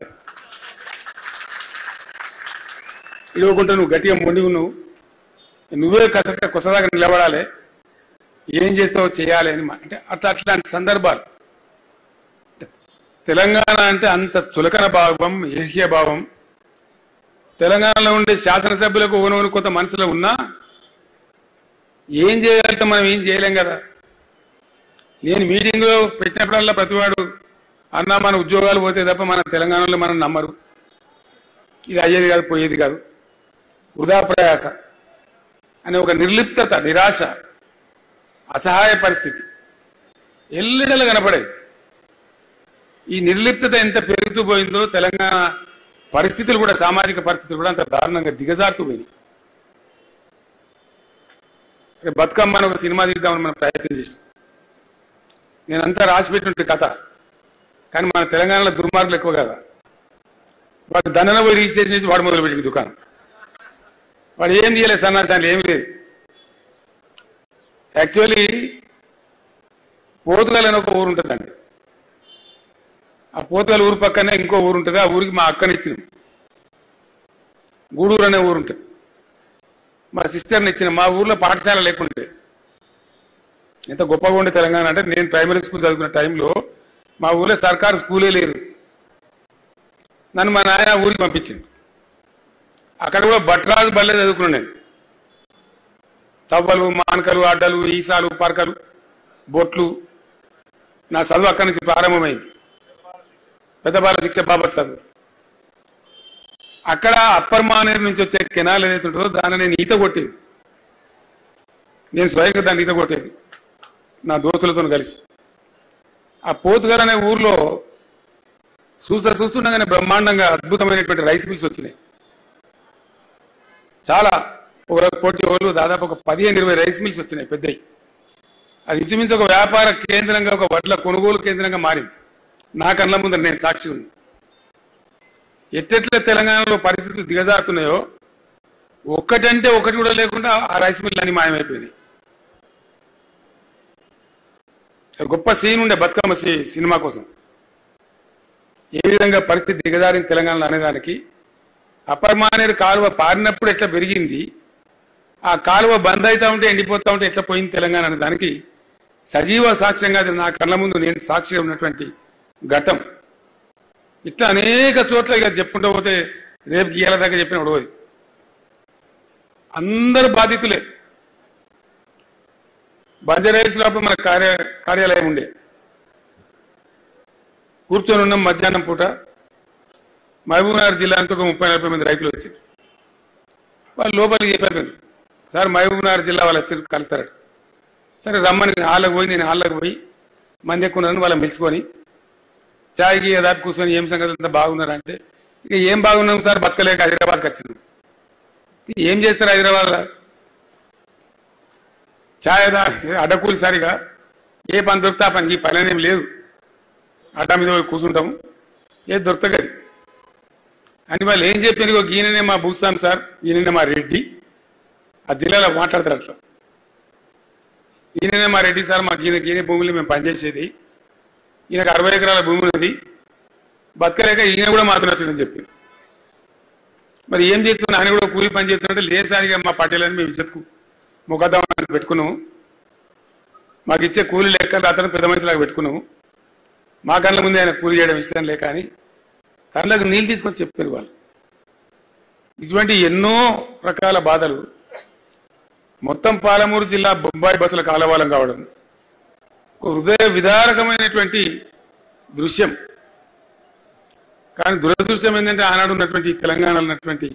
ఇవ్వకుండా నువ్వు గట్టిగా మొండి ఉన్నావు, నువ్వే కొసదాకా నిలబడాలి, ఏం చేస్తావో చేయాలి అని. అంటే అట్లాంటి సందర్భాలు. తెలంగాణ అంటే అంత చులకన భావం, ఏహ్య భావం. తెలంగాణలో ఉండే శాసనసభ్యులకు ఓనోని కొంత మనసులో ఉన్నా ఏం చేయగలుగుతాం, మనం ఏం చేయలేం కదా. నేను మీటింగ్లో పెట్టినప్పుడల్లా ప్రతివాడు అన్నా మన ఉద్యోగాలు పోతే తప్ప మన తెలంగాణలో మనం నమ్మరు, ఇది అయ్యేది కాదు, పోయేది కాదు, వృధా ప్రయాస అనే ఒక నిర్లిప్తత, నిరాశ, అసహాయ పరిస్థితి ఎల్లిడలు కనపడేది. ఈ నిర్లిప్తత ఎంత పెరుగుతూ పోయిందో తెలంగాణ పరిస్థితులు కూడా సామాజిక పరిస్థితులు కూడా అంత దారుణంగా దిగజారుతూ పోయినాయి. బతుకమ్మ అని ఒక సినిమా తీద్దామని మనం ప్రయత్నం చేసాం. నేనంతా రాసి పెట్టినట్టు కథ, కానీ మన తెలంగాణలో దుర్మార్గులు ఎక్కువ కదా. వాడు దండన పోయి రిజిస్ట్రేషన్ చేసి వాడు మొదలుపెట్టింది దుకాణం. వాడు ఏం చేయలేదు, సన్నాసాలు ఏమి లేదు. యాక్చువల్లీ పోతుగల్ అని ఒక ఊరు ఉంటుందండి. ఆ పోతుగల్ ఊరు పక్కనే ఇంకో ఊరు ఉంటుంది. ఆ ఊరికి మా అక్కనిచ్చినాం. గూడూరు అనే ఊరు ఉంటుంది. మా సిస్టర్ని ఇచ్చిన. మా ఊర్లో పాఠశాల లేకుంటే ఎంత గొప్పగా ఉండే తెలంగాణ అంటే, నేను ప్రైమరీ స్కూల్ చదువుకున్న టైంలో మా ఊర్లో సర్కారు స్కూలే లేదు. నన్ను మా నాయన ఊరికి పంపించింది. అక్కడ కూడా భట్రాజు బల్లే చదువుకున్నాను నేను. తవ్వలు, మానకలు, అడ్డలు, ఈసాలు, పరకలు, బొట్లు, నా చదువు అక్కడి నుంచి ప్రారంభమైంది. పెద్దబాల శిక్ష బాబత్ చదువు. అక్కడ అప్పర్ మానేరు నుంచి వచ్చే కెనాల్ ఏదైతే ఉంటుందో దాన్ని నేను ఈత కొట్టేది. నేను స్వయంగా దాన్ని ఈత కొట్టేది నా దోస్తులతో కలిసి. ఆ పోతుగల్ అనే ఊర్లో చూస్తుండగానే బ్రహ్మాండంగా అద్భుతమైనటువంటి రైస్ మిల్స్ వచ్చినాయి. చాలా పోటీ వాళ్ళు దాదాపు ఒక 15-20 రైస్ మిల్స్ వచ్చినాయి పెద్దవి. అది ఇంచుమించు ఒక వ్యాపార కేంద్రంగా, ఒక వడ్ల కొనుగోలు కేంద్రంగా మారింది. నా కళ్ళ ముందర నేను సాక్షి ఉంది. ఎట్టెట్ల తెలంగాణలో పరిస్థితులు దిగజారుతున్నాయో, ఒక్కటంటే ఒకటి కూడా లేకుండా ఆ రైస్ మిల్లు అన్ని మాయమైపోయినాయి. గొప్ప సీన్ ఉండే బతుకమ్మ సినిమా కోసం. ఏ విధంగా పరిస్థితి దిగజారిన తెలంగాణలో అనేదానికి, అప్పర్ మానేరు కాలువ పారినప్పుడు ఎట్లా పెరిగింది, ఆ కాలువ బంద్ అవుతా ఉంటే ఎండిపోతా ఉంటే ఎట్లా పోయింది తెలంగాణ అనే దానికి సజీవ సాక్ష్యంగా నా కళ్ళ ముందు నేను సాక్షిగా ఉన్నటువంటి ఘట్టం. ఇట్లా అనేక చోట్ల ఇక చెప్పుకుంటూ పోతే రేపు గీయాల దాకా చెప్పిన ఉడవది. అందరు బాధితులే. బంజారాహిల్స్ లోపల మన కార్యాలయం ఉండే. కూర్చొని ఉన్నాం మధ్యాహ్నం పూట. మహబూబ్నగర్ జిల్లా నుంచి ఒక 30-40 మంది రైతులు వచ్చారు. వాళ్ళు లోపలికి చెప్పారు, సార్ మహబూబ్నగర్ జిల్లా వాళ్ళు వచ్చి కలుస్తారట. సరే రమ్మని హాల్లోకి పోయి, నేను హాల్లోకి పోయి మంది ఎక్కువ ఉన్నారని వాళ్ళని పిలుచుకొని చాయ్కి దాటి కూర్చొని ఏం సంగతి అంతా బాగున్నారంటే, ఇక ఏం బాగున్నాం సార్, బతకలేక హైదరాబాద్కి వచ్చింది. ఏం చేస్తారు హైదరాబాద్లో? ఛాయ్ అడ్డకూలి సరిగా ఏ పని దొరికితే ఆ పనికి, ఈ పని అనేం లేదు. అడ్డా మీద పోయి కూర్చుంటాము, ఏది దొరకదు అని వాళ్ళు ఏం చెప్పారు. ఈయననే మా భూస్వామి సార్, ఈయననే మా రెడ్డి. ఆ జిల్లాలో మాట్లాడతారు అట్లా. ఈయననే మా రెడ్డి సార్, మాకు ఈయన భూములు మేము పనిచేసేది. ఈయనకు 60 ఎకరాల భూమి ఉన్నది, బతకలేక ఈయన కూడా మాత్రం నచ్చడని చెప్పి. మరి ఏం చేస్తున్నా, ఆయన కూడా కూలి పని చేస్తున్నట్టు లేదు సార్. ఇక మా పట్టేలని మేము ఇచ్చకు ముఖద్దామని పెట్టుకున్నాము. మాకు ఇచ్చే కూలి లెక్కలు అతను పెద్ద మనిషిలాగా పెట్టుకున్నాము. మా కళ్ళ ముందే ఆయన కూలి చేయడం ఇష్టం లేక అని కళ్ళకు నీళ్ళు తీసుకొని చెప్పారు వాళ్ళు. ఇటువంటి ఎన్నో రకాల బాధలు. మొత్తం పాలమూరు జిల్లా బొంబాయి బస్సుల కాలవాలం కావడం ఒక హృదయ విదారకమైనటువంటి దృశ్యం. కానీ దురదృశ్యం ఏంటంటే, ఆనాడు ఉన్నటువంటి తెలంగాణలో ఉన్నటువంటి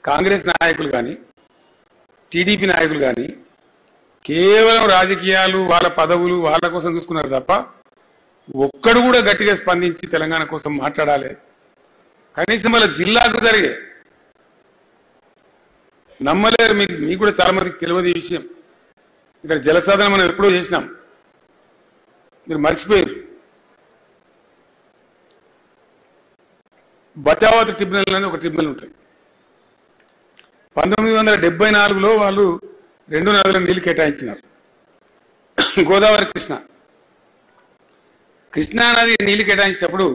కాంగ్రెస్ నాయకులు కానీ, టీడీపీ నాయకులు కానీ కేవలం రాజకీయాలు, వాళ్ళ పదవులు, వాళ్ళ కోసం చూసుకున్నారు తప్ప ఒక్కడు కూడా గట్టిగా స్పందించి తెలంగాణ కోసం మాట్లాడాలి. కనీసం వాళ్ళ జిల్లాకు జరిగే నమ్మలేరు. మీకు కూడా చాలా మందికి తెలియదు ఈ విషయం. ఇక్కడ జలసాధన మనం ఎప్పుడో చేసినాం, మీరు మర్చిపోయారు. బచావత్ ట్రిబ్యునల్ అనేది ఒక ట్రిబ్యునల్ ఉంటుంది. 1974లో వాళ్ళు 2 నదుల నీళ్లు కేటాయించినారు. గోదావరి, కృష్ణా నది నీళ్లు కేటాయించేటప్పుడు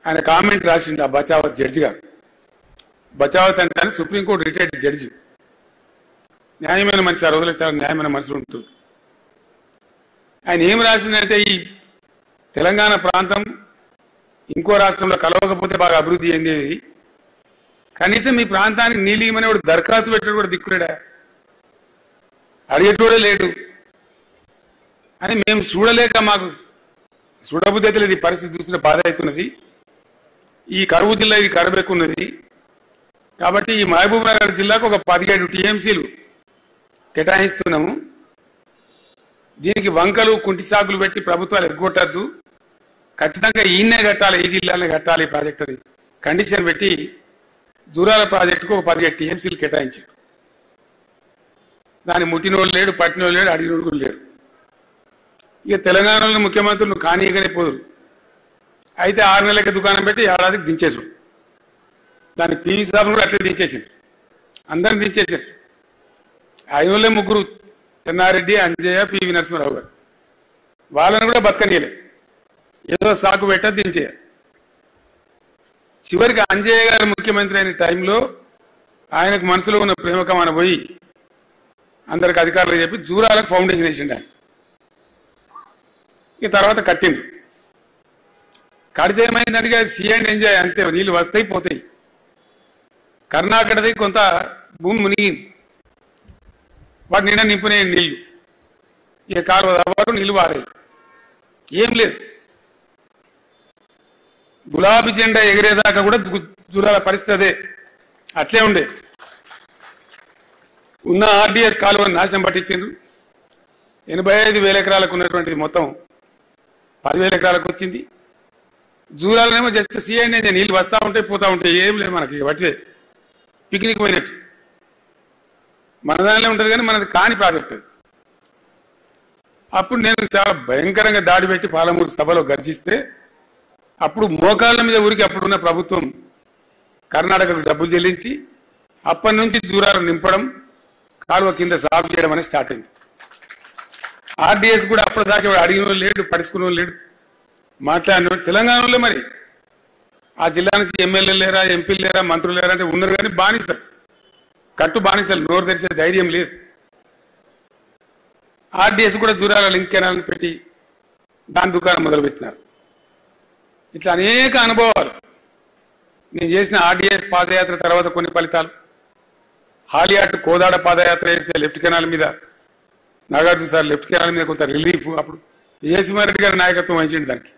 ఆయన కామెంట్ రాసిండు ఆ బచావత్ జడ్జి గారు. బచావత్ అంటే సుప్రీంకోర్టు రిటైర్డ్ జడ్జి, న్యాయమైన మనిషి. ఆ రోజుల్లో చాలా న్యాయమైన మనుషులు ఉంటుంది. ఆయన ఏం రాసిందంటే, ఈ తెలంగాణ ప్రాంతం ఇంకో రాష్ట్రంలో కలవకపోతే బాగా అభివృద్ధి చెందేది. కనీసం మీ ప్రాంతానికి నీళ్ళు ఇవ్వమని వాడు దరఖాస్తు పెట్టాడు కూడా దిక్కులేడా, అడిగేటోడే లేడు అని మేము చూడలేక, మాకు చూడబుద్ధి అయితే లేదు. ఈ పరిస్థితి చూస్తున్న బాధ అవుతున్నది. ఈ కరువు జిల్లా ఇది కరువెక్కున్నది కాబట్టి ఈ మహబూబ్నగర్ జిల్లాకు ఒక 17 టీఎంసీలు కేటాయిస్తున్నాము. దీనికి వంకలు, కుంటి సాగులు పెట్టి ప్రభుత్వాలు ఎగ్గొట్టద్దు. ఖచ్చితంగా ఈయన్నే కట్టాలి, ఈ జిల్లానే కట్టాలి ప్రాజెక్ట్ అని కండిషన్ పెట్టి జూరాల ప్రాజెక్టుకు ఒక 17 టీఎంసీలు కేటాయించారు. దాన్ని ముట్టినోళ్ళు లేడు, పట్టినోళ్ళు లేడు, అడిగినోడు కూడా లేడు. ఇక తెలంగాణలో ముఖ్యమంత్రులు కానీయగానే పోదురు. అయితే 6 నెలలకి దుకాణం పెట్టి ఏడాదికి దించేసారు. దాన్ని పివి సాబ్ కూడా అట్లే దించేసింది, అందరిని దించేశారు. ఆయనోళ్ళే ముగ్గురు, చెన్నారెడ్డి, అంజయ్య, పివి నరసింహారావు గారు. వాళ్ళని కూడా బతకనీయలే, ఏదో సాకు పెట్ట దించేయాలి. చివరికి అంజయ్య గారు ముఖ్యమంత్రి అయిన టైంలో ఆయనకు మనసులో ఉన్న ప్రేమకమాన పోయి అందరికి అధికారులు చెప్పి జూరాలకు ఫౌండేషన్ వేసిండు ఆయన. ఇక తర్వాత కట్టిండు. కడితే ఏమైందంటే సీ అండ్ ఎంజాయ్ అంతే, నీళ్ళు వస్తాయి పోతాయి. కర్ణాటకది కొంత భూమి మునిగింది, వాటి నిండా నింపునే నీళ్లు. ఇక కాలువ వారు నీళ్ళు వారాయి, ఏం లేదు. గులాబీ జెండా ఎగిరేదాకా కూడా జూరాల పరిస్థితి అదే, అట్లే ఉండే. ఉన్న ఆర్డీఎస్ కాలువను నాశనం పట్టించారు. 85,000 ఎకరాలకు ఉన్నటువంటిది మొత్తం 10,000 ఎకరాలకు వచ్చింది. జూరాలనేమో జస్ట్ సీ అండ్ ఎంజాయ్, నీళ్ళు వస్తూ ఉంటాయి పోతూ ఉంటాయి, ఏం లేదు మనకి. పట్టిదే పిక్నిక్ పోయినట్టు మన దానిలో ఉంటుంది, కానీ మనది కాని ప్రాజెక్ట్. అప్పుడు నేను చాలా భయంకరంగా దాడి పెట్టి పాలమూరు సభలో గర్జిస్తే అప్పుడు మోకాళ్ళ మీద ఊరికి అప్పుడున్న ప్రభుత్వం కర్ణాటకకు డబ్బులు చెల్లించి అప్పటి నుంచి జూరాలు నింపడం, కాలువ కింద సాగు చేయడం అనేది స్టార్ట్ అయింది. ఆర్డీఎస్ కూడా అప్పటిదాకా అడిగిన లేడు, పడుచుకున్న లేడు, మాట్లాడిన తెలంగాణలో. మరి ఆ జిల్లా నుంచి ఎమ్మెల్యేలు లేరా, ఎంపీలు లేరా, మంత్రులు లేరా అంటే ఉన్నారు, కానీ బానిసలు, కట్టు బానిసలు, నోరు తెరిచే ధైర్యం లేదు. ఆర్డీఎస్ కూడా జూరాల లింక్ కెనాల్ని పెట్టి దాని దుకాణం మొదలుపెట్టినారు. ఇట్లా అనేక అనుభవాలు. నేను చేసిన ఆర్డీఎస్ పాదయాత్ర తర్వాత కొన్ని ఫలితాలు. హాలియాట్ కోదాడ పాదయాత్ర చేస్తే లెఫ్ట్ కెనాల్ మీద, నాగార్జున సార్ లెఫ్ట్ కెనాల్ మీద కొంత రిలీఫ్. అప్పుడు విజయసింహారెడ్డి గారి నాయకత్వం వహించింది దానికి.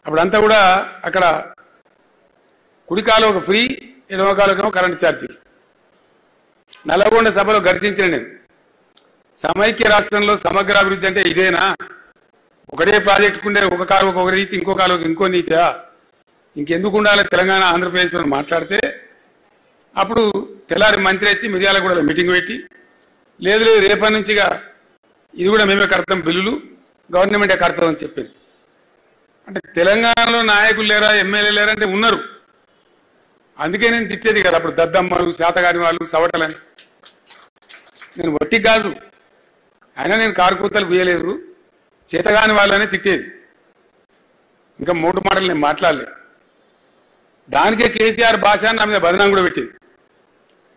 అప్పుడంతా కూడా అక్కడ కుడి కాలువకు ఫ్రీ, ఎడమ కాలువకేమో కరెంట్ ఛార్జీలు. నల్లగొండ సభలో గర్జించిన నేను, సమైక్య రాష్ట్రంలో సమగ్ర అభివృద్ధి అంటే ఇదేనా? ఒకటే ప్రాజెక్టుకు ఉండే ఒక కాలువకు ఒక రీతి, ఇంకో కాలువకు ఇంకో నీతియా? ఇంకెందుకు ఉండాలి తెలంగాణ ఆంధ్రప్రదేశ్లో మాట్లాడితే అప్పుడు తెల్లారి మంత్రి వచ్చి మిర్యాలగూడలో మీటింగ్ పెట్టి, లేదు లేదు రేపటి నుంచిగా ఇది కూడా మేమే కడతాం, బిల్లులు గవర్నమెంటే కడతామని చెప్పింది. అంటే తెలంగాణలో నాయకులు లేరా, ఎమ్మెల్యే లేరా అంటే ఉన్నారు. అందుకే నేను తిట్టేది కదా అప్పుడు, దద్దమ్మలు, శాతగాని వాళ్ళు, సవటలని. నేను వట్టి కాదు, అయినా నేను కారుకూతలు పూయలేదు, చేతగాని వాళ్ళనే తిట్టేది. ఇంకా 3 మాటలు నేను మాట్లాడలేదు. దానికే కేసీఆర్ భాష నా మీద బదనాం కూడా పెట్టేది.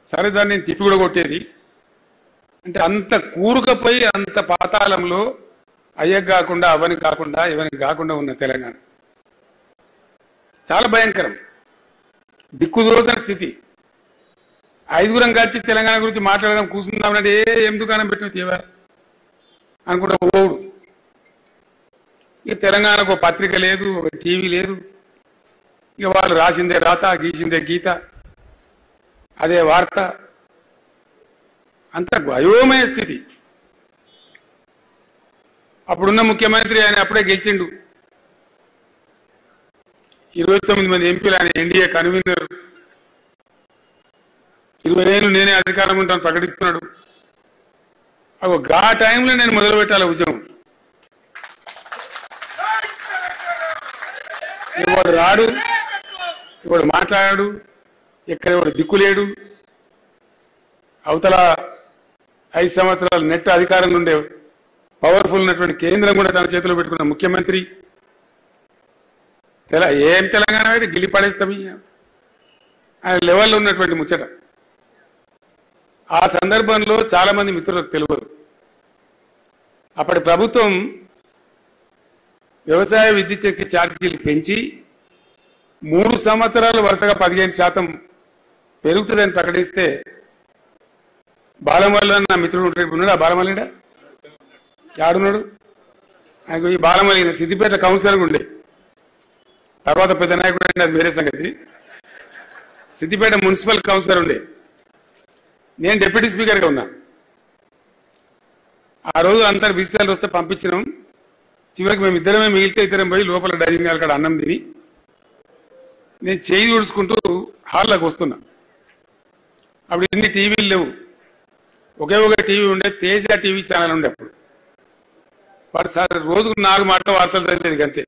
సరే దాన్ని నేను తిప్పి కూడా కొట్టేది. అంటే అంత కూరుకపోయి అంత పాతాళంలో అయ్యకు కాకుండా, అవనికి కాకుండా, ఎవరికి కాకుండా ఉన్న తెలంగాణ చాలా భయంకరం, దిక్కుదోసిన స్థితి. 5గురం కలిసి తెలంగాణ గురించి మాట్లాడదాం, కూర్చుందాం అంటే ఏం దుకాణం పెట్టిన తీవా అనుకుంటా ఓవుడు. ఇక తెలంగాణకు ఒక పత్రిక లేదు, ఒక టీవీ లేదు. ఇక వాళ్ళు రాసిందే రాత, గీసిందే గీత, అదే వార్త. అంత అయోమయ స్థితి. అప్పుడున్న ముఖ్యమంత్రి ఆయన అప్పుడే గెలిచిండు, 29 మంది ఎంపీలు, ఆయన ఎన్డీఏ కన్వీనర్. 20 ఏళ్ళు నేనే అధికారం ఉంటాను ప్రకటిస్తున్నాడు. ఆ టైంలో నేను మొదలు పెట్టాలి ఉద్యమం. ఎవడు రాడు, ఎవడు మాట్లాడాడు, ఎక్కడ ఎవడు దిక్కులేడు. అవతల 5 సంవత్సరాలు నెట్ అధికారంలో ఉండే పవర్ఫుల్ ఉన్నటువంటి కేంద్రం కూడా తన చేతిలో పెట్టుకున్న ముఖ్యమంత్రి. ఏం తెలంగాణ అయితే గిల్లి పడేస్తాం ఆయన లెవెల్లో ఉన్నటువంటి ముచ్చట. ఆ సందర్భంలో చాలా మంది మిత్రులకు తెలియదు, అప్పటి ప్రభుత్వం వ్యవసాయ విద్యుత్ శక్తి ఛార్జీలు పెంచి 3 సంవత్సరాలు వరుసగా 15% పెరుగుతుందని ప్రకటిస్తే బాలమల్లి నా మిత్రుడు ఉన్నాడు. ఆ బాలమల్లిడా ఆడున్నాడు. ఆయన ఈ బాలమల్లి సిద్దిపేట కౌన్సిలర్గా ఉండే, తర్వాత పెద్ద నాయకుడు అంటే అది వేరే సంగతి. సిద్దిపేట మున్సిపల్ కౌన్సిలర్ ఉండే, నేను డిప్యూటీ స్పీకర్గా ఉన్నా. ఆ రోజు అందరు విజిటర్లు వస్తే పంపించినాం. చివరికి మేము ఇద్దరమే మిగిలితే ఇద్దరం పోయి లోపల డైనింగ్ హాల్ కాడ అన్నం తిని నేను చేయి తుడుచుకుంటూ హాల్లోకి వస్తున్నా. అప్పుడు ఎన్ని టీవీలు లేవు, ఒకే ఒక టీవీ ఉండే, తేజ టీవీ ఛానల్ ఉండే. అప్పుడు వాడు సార్ రోజుకు 4 మాటల వార్తలు చదివేది అంతే.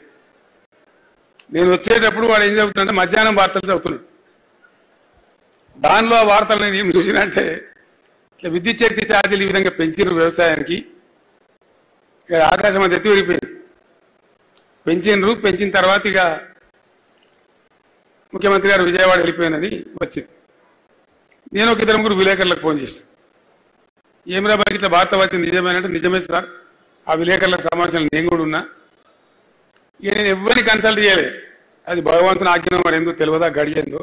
నేను వచ్చేటప్పుడు వాడు ఏం చదువుతున్నాడంటే మధ్యాహ్నం వార్తలు చదువుతున్నాడు. దానిలో ఆ వార్తలు నేను ఏం చూసినంటే ఇట్లా విద్యుత్ శక్తి ఛార్జీలు ఈ విధంగా పెంచిరు వ్యవసాయానికి, ఇక ఆకాశం అంత ఎత్తి విరిగిపోయింది. పెంచిన తర్వాత ఇక ముఖ్యమంత్రి గారు విజయవాడ వెళ్ళిపోయినని వచ్చింది. నేను ఒక 2-3 విలేకరులకు ఫోన్ చేశాను. ఏమిరా బాగా ఇట్లా వార్త వచ్చింది నిజమేనంటే నిజమే సార్, ఆ విలేకరుల సమావేశంలో నేను కూడా ఉన్నా. ఇక నేను ఎవరిని కన్సల్ట్ చేయలే, అది భగవంతుని ఆజ్ఞ మరి ఏందో తెలియదా గడియందో.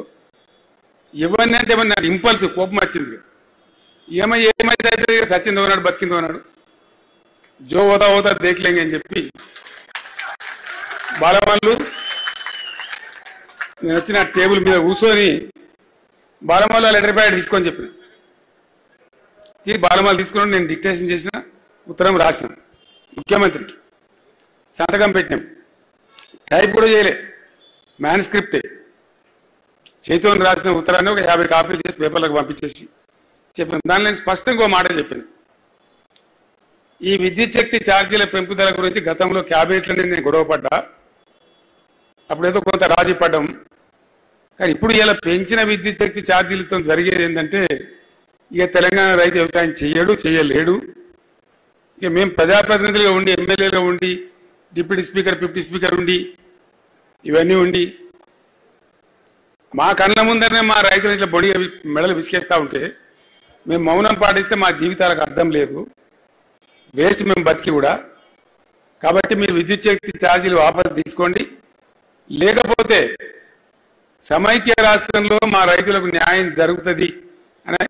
ఎవరిని అంటే ఏమన్నా నాకు ఇంపల్స్ కోపం వచ్చింది. ఏమైతే అయితే సచిందో ఉన్నాడు బతికిందో ఉన్నాడు, జో హోతా హోతా దేఖలేంగి అని చెప్పి బాలమల్లు నేను వచ్చిన టేబుల్ మీద కూర్చొని బాలమల్లు లెటర్ ప్యాడ్ తీసుకొని చెప్పిన. బాలమల్లు తీసుకుని నేను డిక్టేషన్ చేసిన, ఉత్తరం రాసిన, ముఖ్యమంత్రికి సంతకం పెట్టినాం. టైప్ కూడా చేయలే, మ్యాన్స్క్రిప్టే చేతితో రాసిన ఉత్తరాన్ని ఒక 50 కాపీలు చేసి పేపర్లకు పంపించేసి చెప్పాను. దానిలో నేను స్పష్టంగా ఒక మాట చెప్పాను. ఈ విద్యుత్ శక్తి ఛార్జీల పెంపుదల గురించి గతంలో క్యాబినెట్లోనే నేను గొడవపడ్డా, అప్పుడేదో కొంత రాజీ పడ్డాం. కానీ ఇప్పుడు ఇలా పెంచిన విద్యుత్ శక్తి ఛార్జీలతో జరిగేది ఏంటంటే ఇక తెలంగాణ రైతు వ్యవసాయం చేయలేడు. ఇక మేము ప్రజాప్రతినిధులుగా ఉండి, ఎమ్మెల్యేగా ఉండి, డిప్యూటీ స్పీకర్, డిప్యూటీ స్పీకర్ ఉండి, ఇవన్నీ ఉండి మా కళ్ళ ముందరనే మా రైతులు ఇట్లా బొడి మెడలు విసికేస్తూ ఉంటే మేము మౌనం పాటిస్తే మా జీవితాలకు అర్థం లేదు, వేస్ట్ మేము బతికి కూడా. కాబట్టి మీరు విద్యుత్ శక్తి ఛార్జీలు వాపసు తీసుకోండి, లేకపోతే సమైక్య రాష్ట్రంలో మా రైతులకు న్యాయం జరుగుతుంది అనే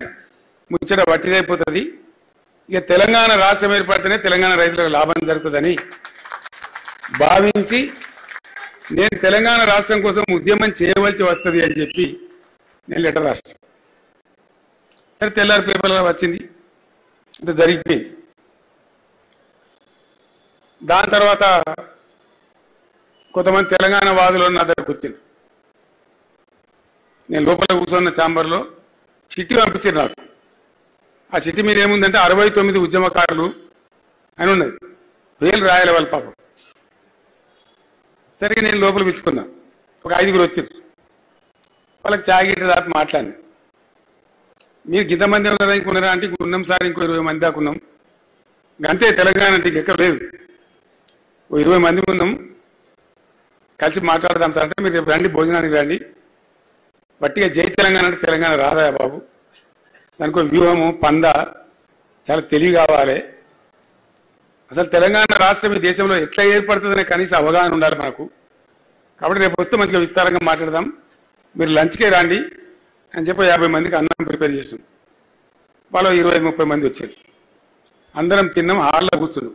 ముచ్చట వట్టిదైపోతుంది. ఇక తెలంగాణ రాష్ట్రం ఏర్పడితేనే తెలంగాణ రైతులకు లాభం జరుగుతుందని భావించి నేను తెలంగాణ రాష్ట్రం కోసం ఉద్యమం చేయవలసి వస్తుంది అని చెప్పి నేను లెటర్ రాస్తాను. సరే తెల్లారి పేపర్లో వచ్చింది, అంత జరిగిపోయింది. దాని తర్వాత కొంతమంది తెలంగాణ వాదులు నా దగ్గరకు వచ్చింది. నేను లోపల కూర్చున్న ఛాంబర్లో చిట్టి పంపించారు నాకు. ఆ చిట్టి మీద ఏముందంటే 69 ఉద్యమకారులు అని ఉన్నది, పేర్లు రాయాలి వాళ్ళ పాపం. సరిగ్గా నేను లోపల పిలుచుకున్నా, ఒక 5గురు వచ్చారు. వాళ్ళకి చాయ్ గిట్ట దాకా మాట్లాడినా. మీరు గింతమంది ఉన్నారా అంటే ఉన్నాం సార్, ఇంకో 20 మంది దాకా ఉన్నాం. అంతే, తెలంగాణ అంటే ఎక్కడ లేదు, 20 మంది ఉన్నాం, కలిసి మాట్లాడదాం సార్ అంటే మీరు రేపు రండి, భోజనానికి రండి. బట్టిగా జై తెలంగాణ అంటే తెలంగాణ రాదా బాబు, దానికి వ్యూహము పంద చాలా తెలివి కావాలి. అసలు తెలంగాణ రాష్ట్రం ఈ దేశంలో ఎట్లా ఏర్పడుతుందనే కనీస అవగాహన ఉండాలి మనకు. కాబట్టి రేపు వస్తే మంచిగా విస్తారంగా మాట్లాడదాం, మీరు లంచ్కే రండి అని చెప్పి 50 మందికి అన్నం ప్రిపేర్ చేసాం. వాళ్ళు 20-30 మంది వచ్చారు. అందరం తిన్నాం, హాల్లో కూర్చున్నాం.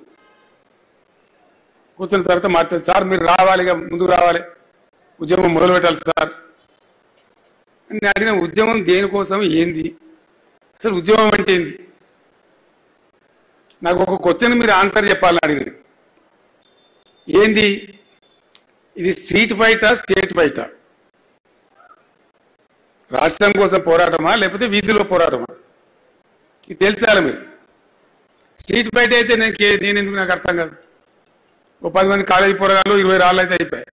కూర్చున్న తర్వాత మాట్లాడు, సార్ మీరు రావాలి, ముందుకు రావాలి, ఉద్యమం మొదలు పెట్టాలి సార్ అని అడిగిన. ఉద్యమం దేనికోసం, ఏంది అసలు ఉద్యమం అంటే ఏంది, నాకు ఒక క్వశ్చన్ మీరు ఆన్సర్ చెప్పాలని అడిగిన. ఏంది ఇది, స్ట్రీట్ ఫైటా స్టేట్ ఫైటా, రాష్ట్రం కోసం పోరాటమా లేకపోతే వీధిలో పోరాటమా, ఇది తెలిసాలి మీరు. స్ట్రీట్ ఫైట్ అయితే నేను ఎందుకు, నాకు అర్థం కాదు. ఓ 10 మంది కాలేజీ పోరాగాళ్ళు 20 రాళ్ళు అయితే అయిపోయాయి.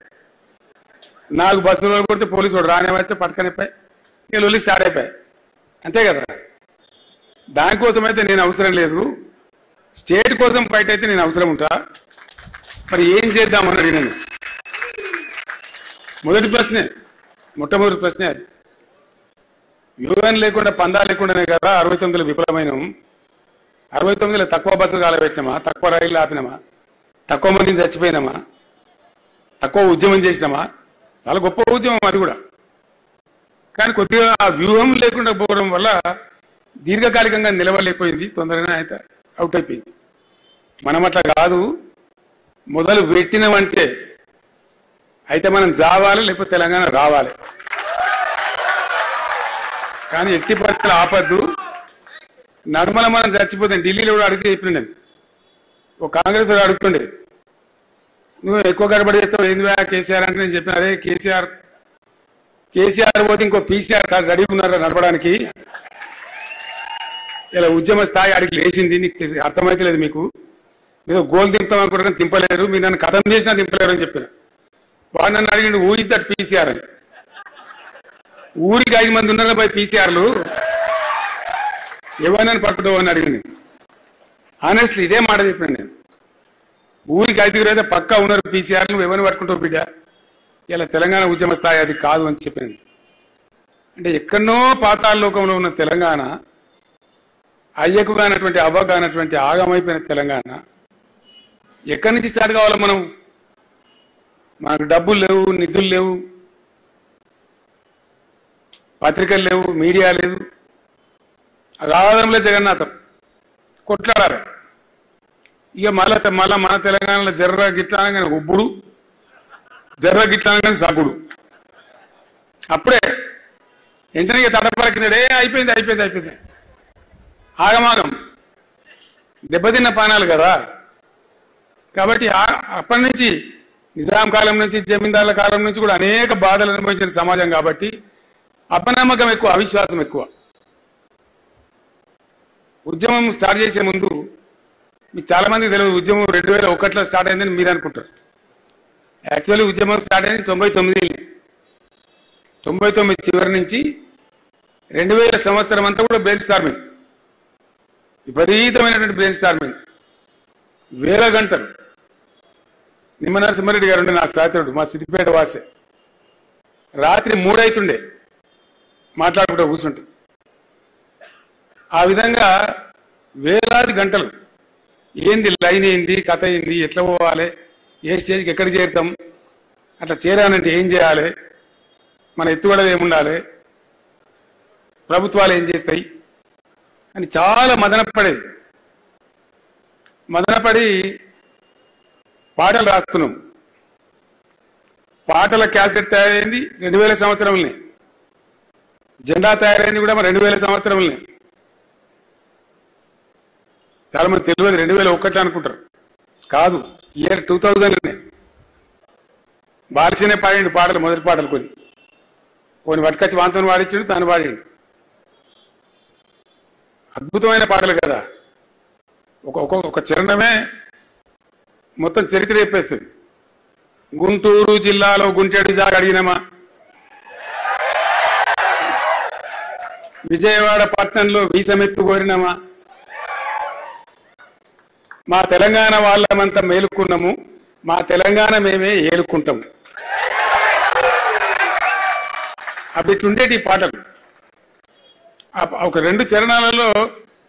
4 బస్సులు కొడితే పోలీసు వాడు రానే వచ్చి పట్టుకనిపోయి ఇక లొల్లి స్టార్ట్ అయిపోయాయి, అంతే కదా. దానికోసం అయితే నేను అవసరం లేదు, స్టేట్ కోసం ఫైట్ అయితే నేను అవసరం ఉంటా. మరి ఏం చేద్దామని అడిగినాను. మొట్టమొదటి ప్రశ్నే అది. వ్యూహం లేకుండా, పందా లేకుండానే కదా 69లో విఫలమైనాం. 69లో తక్కువ బస్సులు కాలబెట్టినామా, తక్కువ రైళ్ళు ఆపినామా, తక్కువ మందిని చచ్చిపోయినామా, తక్కువ ఉద్యమం చేసినామా? చాలా గొప్ప ఉద్యమం అది కూడా. కానీ కొద్దిగా ఆ వ్యూహం లేకుండా పోవడం వల్ల దీర్ఘకాలికంగా నిలవలేకపోయింది, తొందరగానే అయితే అవుట్ అయిపోయింది. మనం అట్లా కాదు, మొదలు పెట్టినవంటే అయితే మనం జావాలి, లేకపోతే తెలంగాణ రావాలి. కానీ ఎట్టి పరిస్థితులు ఆపద్దు. నడుమల మనం చచ్చిపోతాం. ఢిల్లీలో కూడా అడిగితే చెప్పిన, నేను ఒక కాంగ్రెస్ వాడు అడుగుతుండే, నువ్వు ఎక్కువ గడబడి చేస్తావు ఏంది కేసీఆర్ అంటే నేను చెప్పిన అరే కేసీఆర్ పోతే ఇంకో పీసీఆర్ రెడీగా ఉన్నారా నడపడానికి. ఇలా ఉద్యమ స్థాయి అడిగి లేచింది, నీకు అర్థమైతే లేదు. మీకు మీరు గోల్ దింపుతాం అనుకుంటున్నా దింపలేరు, మీరు నన్ను కథం చేసినా దింపలేరు అని చెప్పిన. వాడు నన్ను అడిగిండు ఊ ఇస్ దట్ పీసీఆర్ అని. ఊరికి 5 మంది ఉన్నారా పై పీసీఆర్లు, ఎవరినని పట్టుకోవు అని అడిగింది. ఆనెస్ట్లీ ఇదే మాట చెప్పిన నేను. ఊరికి 5 అయితే పక్కా ఉన్నారు పీసీఆర్, నువ్వు ఎవరిని పట్టుకుంటావు బిడ్డ, ఇలా తెలంగాణ ఉద్యమ స్థాయి అది కాదు అని చెప్పినాను. అంటే ఎక్కడనో పాతాళ లోకంలో ఉన్న తెలంగాణ, అయ్యకు కానటువంటి అవ్వ కానటువంటి ఆగమైపోయిన తెలంగాణ ఎక్కడి నుంచి స్టార్ట్ కావాలో? మనకు డబ్బులు లేవు, నిధులు లేవు, పత్రికలు లేవు, మీడియా లేదు. రావడంలో జగన్నాథం కొట్లాడాలి. ఇక మళ్ళా మన తెలంగాణలో జర్ర గిట్లానగానే ఉబ్బుడు, జర్ర గిట్లానగానే సగ్గుడు. అప్పుడే వెంటనే ఇక తడపలకిందే అయిపోయింది ఆగమాగం, దెబ్బతిన్న పానాలు కదా. కాబట్టి అప్పటి నుంచి నిజాం కాలం నుంచి జమీందారుల కాలం నుంచి కూడా అనేక బాధలు అనుభవించిన సమాజం కాబట్టి అపనమ్మకం ఎక్కువ, అవిశ్వాసం ఎక్కువ. ఉద్యమం స్టార్ట్ చేసే ముందు మీకు చాలామందికి తెలియదు, ఉద్యమం 2001లో స్టార్ట్ అయిందని మీరు అనుకుంటారు. యాక్చువల్లీ ఉద్యమం స్టార్ట్ అయింది 99. 99 చివరి నుంచి 2000 సంవత్సరం అంతా కూడా బ్రెయిన్ స్టార్మింగ్, విపరీతమైనటువంటి బ్రెయిన్ స్టార్మింగ్, వేల గంటలు. నిమ్మ నరసింహారెడ్డి గారు ఉండే నా సహచరుడు, మా సిద్దిపేట వాసే, రాత్రి 3 అవుతుండే మాట్లాడుకుంటూ కూర్చుంటే. ఆ విధంగా వేలాది గంటలు. ఏంది లైన్, ఏంది కథ, ఏంది ఎట్లా పోవాలి, ఏ స్టేజ్కి ఎక్కడ చేరుతాం, అట్లా చేరానంటే ఏం చేయాలి, మన ఎత్తుగడలు ఏముండాలి, ప్రభుత్వాలు ఏం చేస్తాయి అని చాలా మదనపడి పాటలు రాస్తున్నాం. పాటల క్యాసెట్ తయారైంది 2000 సంవత్సరంలోనే, జెండా తయారైంది కూడా 2000 సంవత్సరంలోనే. చాలా మంది తెలియదు 2001 అనుకుంటారు, కాదు, ఇయర్ 2000లోనే. బాలకృష్ణే పాడిండు పాటలు, మొదటి పాటలు కొన్ని పట్టుకొచ్చి వాంతో పాడించాడు, తాను పాడిండు. అద్భుతమైన పాటలు కదా. ఒక చరణమే మొత్తం చరిత్ర చెప్పేస్తుంది. గుంటూరు జిల్లాలో గుంటేడు జాగ అడిగినమా, విజయవాడ పట్టణంలో వీసమెత్తు కోరినమా, మా తెలంగాణ వాళ్ళమంతా మేలుకున్నాము, మా తెలంగాణ మేమే ఏలుకుంటాము. అవి ఇట్లుండేటి పాటలు. ఒక 2 చరణాలలో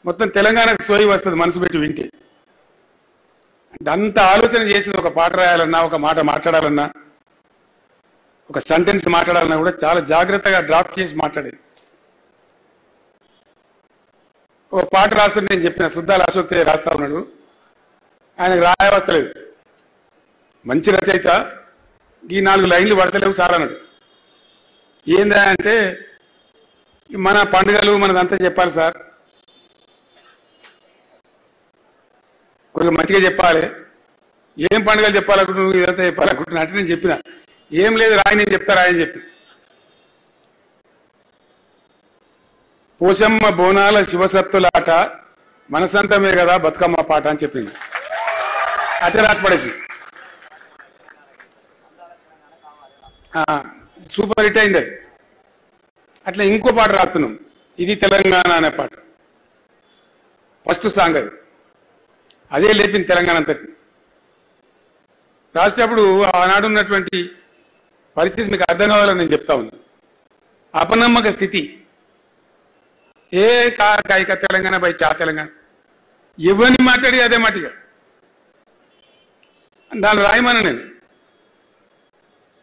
మొత్తం తెలంగాణకు సోయి వస్తుంది మనసు పెట్టి వింటే. అంటే అంత ఆలోచన చేసింది. ఒక పాట రాయాలన్నా, ఒక మాట మాట్లాడాలన్నా, ఒక సెంటెన్స్ మాట్లాడాలన్నా కూడా చాలా జాగ్రత్తగా డ్రాఫ్ట్ చేసి మాట్లాడేది. ఒక పాట రాస్తుంటే నేను చెప్పిన, సుద్దాల అశోక్ రాస్తా ఉన్నాడు, ఆయనకు రాయవస్తలేదు, మంచి రచయిత, ఈ 4 లైన్లు పడతలేవు సార్ అన్నాడు. ఏందా అంటే, మన పండుగలు మనదంతా చెప్పాలి సార్, కొంచెం మంచిగా చెప్పాలి, ఏం పండుగలు చెప్పాలనుకుంటు, నువ్వు ఇదంతా చెప్పాలనుకుంటున్నా అంటే నేను చెప్పిన, ఏం లేదు రాయి, నేను చెప్తా రాయని చెప్పి. పోషమ్మ బోనాల శివసత్తులాట మనసంతమే కదా బతుకమ్మ పాట అని చెప్పింది. అట్లా రాసి పడేసి సూపర్ హిట్ అయింది అది. అట్లా ఇంకో పాట రాస్తున్నాం, ఇది తెలంగాణ అనే పాట, ఫస్ట్ సాంగ్ అది. అదే లేపింది తెలంగాణ అంతటి. రాసేటప్పుడు ఆనాడు ఉన్నటువంటి పరిస్థితి మీకు అర్థం కావాలని నేను చెప్తా ఉన్నాను. అపనమ్మక స్థితి, ఏ కాయిక తెలంగాణ బయట ఆ తెలంగాణ, ఎవరిని మాట్లాడి అదే మాటిగా దాన్ని రాయమని నేను